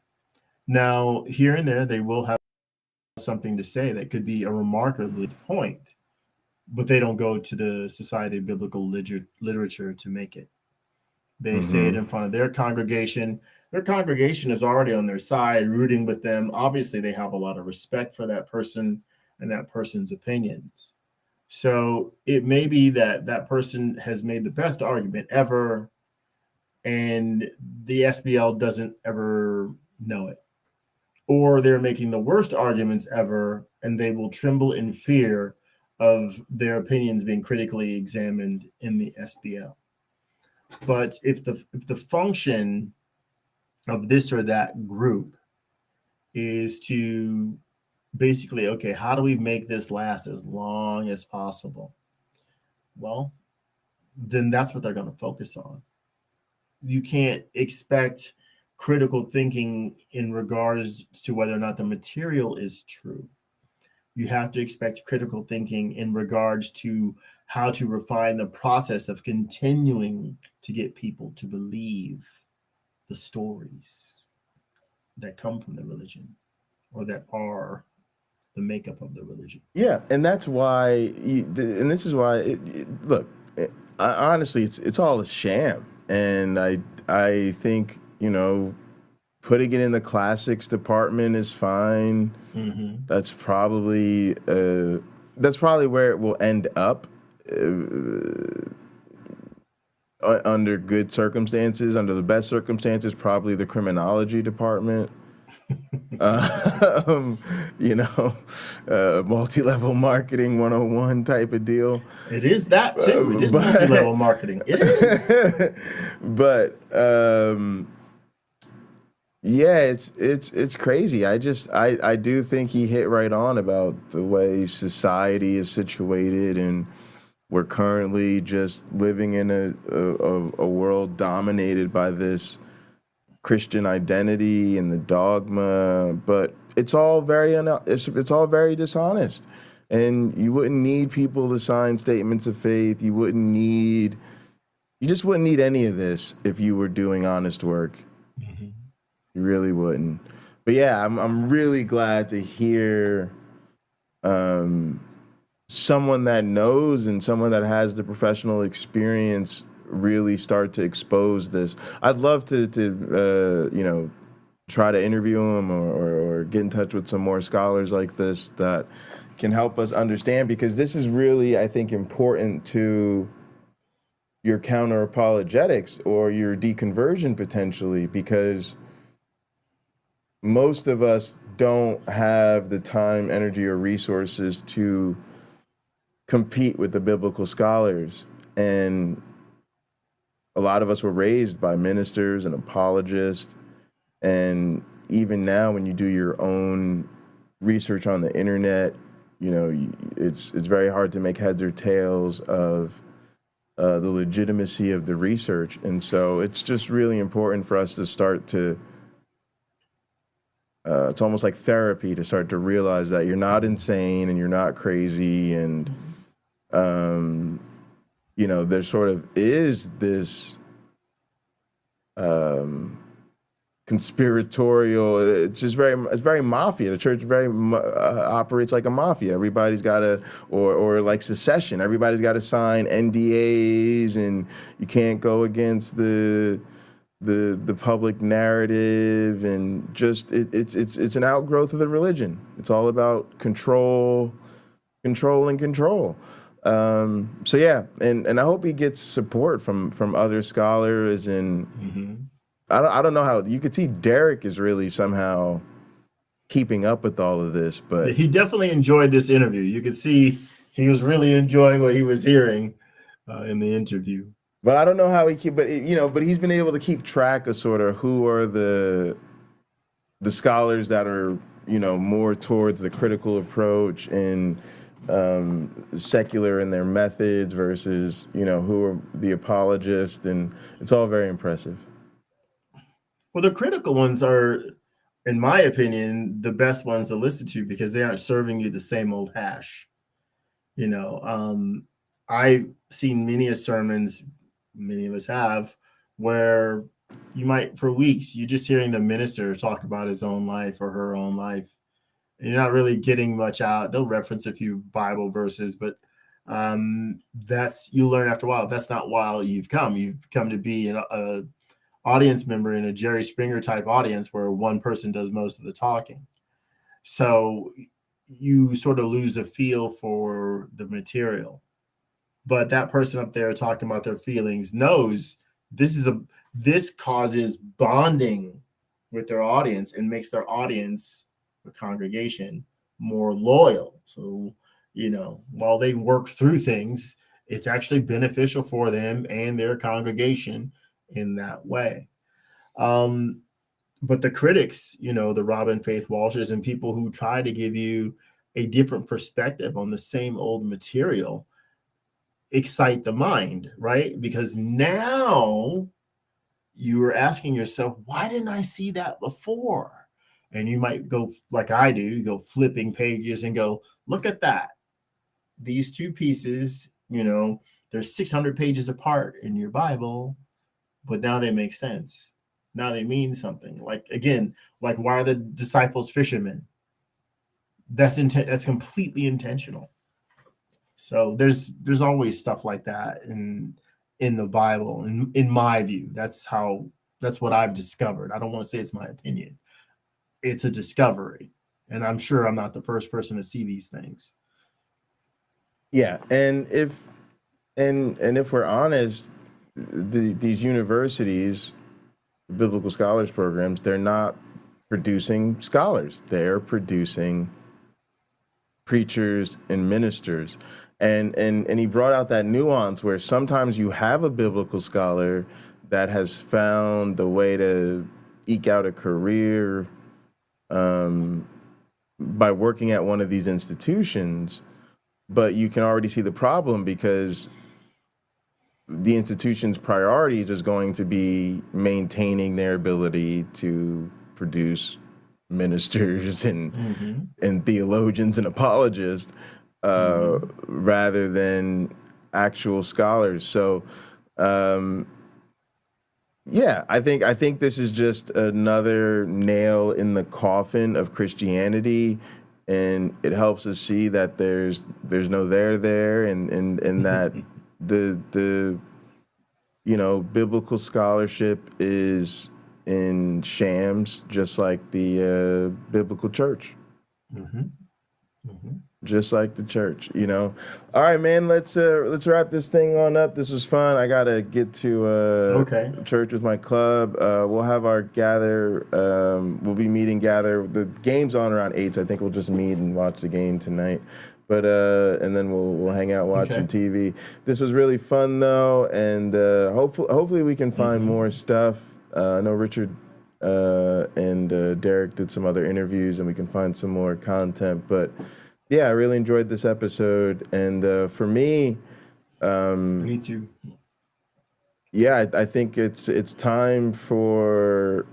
Now, here and there, they will have something to say that could be a remarkably point, but they don't go to the Society of Biblical Literature to make it. They say it in front of their congregation. Their congregation is already on their side, rooting with them. Obviously, they have a lot of respect for that person and that person's opinions. So it may be that that person has made the best argument ever, and the SBL doesn't ever know it. Or they're making the worst arguments ever, and they will tremble in fear of their opinions being critically examined in the SBL. But if the function of this or that group is to basically, okay, how do we make this last as long as possible? Well, then that's what they're going to focus on. You can't expect critical thinking in regards to whether or not the material is true. You have to expect critical thinking in regards to how to refine the process of continuing to get people to believe the stories that come from the religion or that are the makeup of the religion. Yeah, and that's why, and this is why. Look, honestly, it's all a sham, and I think putting it in the classics department is fine. Mm-hmm. That's probably where it will end up under good circumstances. Under the best circumstances, probably the criminology department. Multi-level marketing 101 type of deal. It is that too. It is multi-level marketing. It is. But yeah, it's crazy. I do think he hit right on about the way society is situated, and we're currently just living in a world dominated by this Christian identity and the dogma, but it's all very it's all very dishonest. And you wouldn't need people to sign statements of faith. You just wouldn't need any of this if you were doing honest work. Mm-hmm. You really wouldn't. But yeah, I'm really glad to hear someone that knows and someone that has the professional experience really start to expose this. I'd love to try to interview him or get in touch with some more scholars like this that can help us understand, because this is really, I think, important to your counter apologetics or your deconversion potentially, because most of us don't have the time, energy, or resources to compete with the biblical scholars. And a lot of us were raised by ministers and apologists. And even now, when you do your own research on the internet, it's very hard to make heads or tails of the legitimacy of the research. And so it's just really important for us to start to, it's almost like therapy, to start to realize that you're not insane and you're not crazy. And, there sort of is this conspiratorial, it's very mafia. The church operates like a mafia. Everybody's got to, or like secession, everybody's got to sign NDAs, and you can't go against the public narrative, and just it's an outgrowth of the religion. It's all about control. So yeah, and I hope he gets support from other scholars, and I don't know how you could see Derek is really somehow keeping up with all of this, but he definitely enjoyed this interview. You could see he was really enjoying what he was hearing in the interview. But I don't know how but he's been able to keep track of sort of who are the the scholars that are, more towards the critical approach and secular in their methods versus, who are the apologists, and it's all very impressive. Well, the critical ones are, in my opinion, the best ones to listen to because they aren't serving you the same old hash. I've seen many sermons, many of us have, where you might, for weeks, you're just hearing the minister talk about his own life or her own life. And you're not really getting much out. They'll reference a few Bible verses, but you learn after a while. That's not why you've come. You've come to be an audience member in a Jerry Springer type audience where one person does most of the talking. So you sort of lose a feel for the material. But that person up there talking about their feelings knows this causes bonding with their audience and makes their audience, the congregation, more loyal. So, while they work through things, it's actually beneficial for them and their congregation in that way. But the critics, the Robin Faith Walshes and people who try to give you a different perspective on the same old material excite the mind, right? Because now you are asking yourself, why didn't I see that before? And you might go, like I do, you go flipping pages and go, look at that. These two pieces, they're 600 pages apart in your Bible, but now they make sense. Now they mean something. Like, again, like, why are the disciples fishermen? That's completely intentional. So there's always stuff like that in the Bible. In my view, that's what I've discovered. I don't want to say it's my opinion. It's a discovery. And I'm sure I'm not the first person to see these things. Yeah. And if we're honest, these universities, biblical scholars programs, they're not producing scholars. They're producing preachers and ministers. And he brought out that nuance where sometimes you have a biblical scholar that has found the way to eke out a career by working at one of these institutions, but you can already see the problem because the institution's priorities is going to be maintaining their ability to produce ministers and theologians and apologists rather than actual scholars. So I think this is just another nail in the coffin of Christianity, and it helps us see that there's no there and that the biblical scholarship is in shams, just like the biblical church. Just like the church, All right, man. Let's wrap this thing on up. This was fun. I gotta get to church with my club. We'll have our gather. We'll be meeting gather. The game's on around 8, so I think we'll just meet and watch the game tonight. But and then we'll hang out watching TV. This was really fun though, and hopefully we can find more stuff. I know Richard and Derek did some other interviews, and we can find some more content. But yeah, I really enjoyed this episode, and for me, me too. Yeah, I think it's time for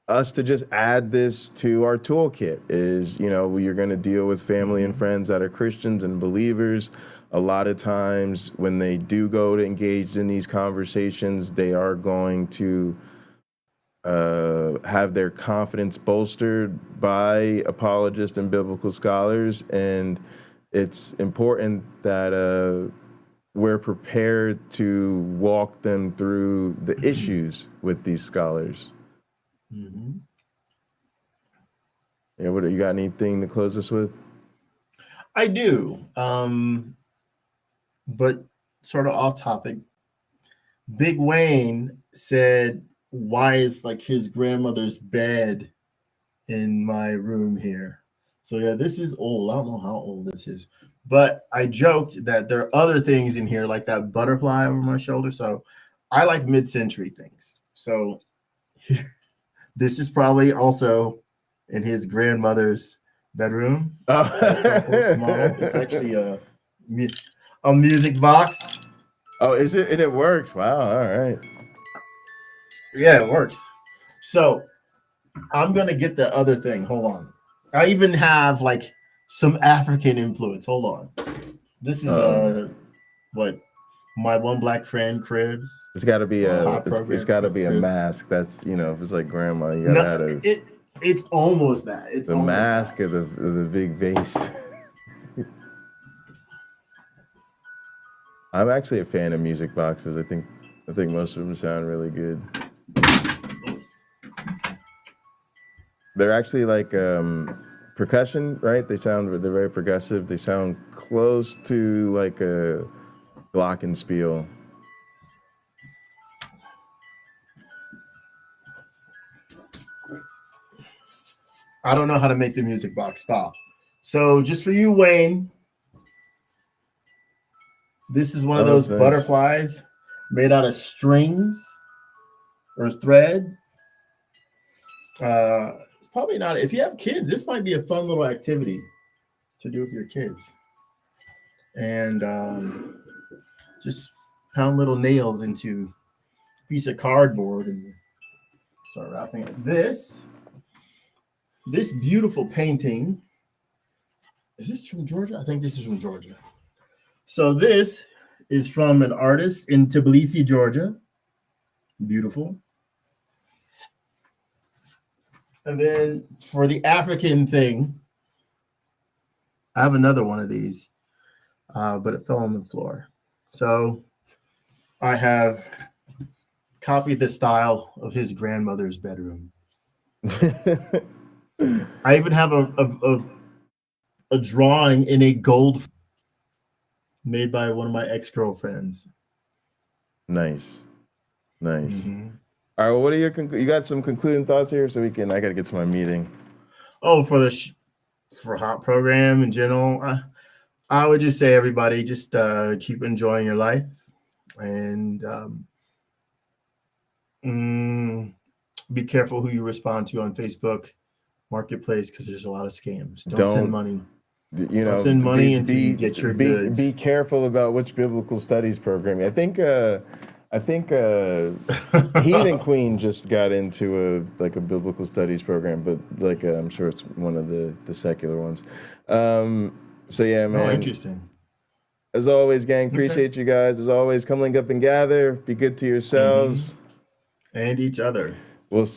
us to just add this to our toolkit. Is you're going to deal with family and friends that are Christians and believers. A lot of times when they do go to engage in these conversations, they are going to have their confidence bolstered by apologists and biblical scholars, and it's important that we're prepared to walk them through the issues with these scholars. Yeah, what you got? Anything to close us with? I do, but sort of off topic. Big Wayne said, why is like his grandmother's bed in my room here? So yeah, this is old. I don't know how old this is, but I joked that there are other things in here like that butterfly over my shoulder. So I like mid-century things. So this is probably also in his grandmother's bedroom. Oh. Small. It's actually a music box. Oh, is it? And it works. Wow. All right. Yeah, it works. So I'm gonna get the other thing. Hold on. I even have like some African influence. Hold on. This is what my one black friend cribs. It's got to be it's got to be a cribs. mask. That's if it's like grandma, you gotta have it's almost that. It's the almost mask that. of the big vase. I'm actually a fan of music boxes. I think most of them sound really good. They're actually like percussion, right? They're very progressive. They sound close to like a glockenspiel. I don't know how to make the music box stop. So just for you, Wayne, this is one of those butterflies made out of strings or thread. It's probably not. If you have kids, this might be a fun little activity to do with your kids. And just pound little nails into a piece of cardboard and start wrapping it. This beautiful painting. Is this from Georgia? I think this is from Georgia. So this is from an artist in Tbilisi, Georgia. Beautiful. And then for the African thing, I have another one of these, but it fell on the floor. So I have copied the style of his grandmother's bedroom. I even have a drawing in a gold made by one of my ex-girlfriends. Nice. Mm-hmm. All right. Well, what are you got some concluding thoughts here? So I got to get to my meeting. Oh, for Hot Program in general, I would just say everybody just keep enjoying your life and be careful who you respond to on Facebook Marketplace because there's a lot of scams. Don't send money. Don't send money until you get your goods. Be careful about which biblical studies program. I think Heathen Queen just got into a biblical studies program, but I'm sure it's one of the secular ones. So yeah, man. Oh, interesting. As always, gang, appreciate you guys. As always, come link up and gather. Be good to yourselves and each other. We'll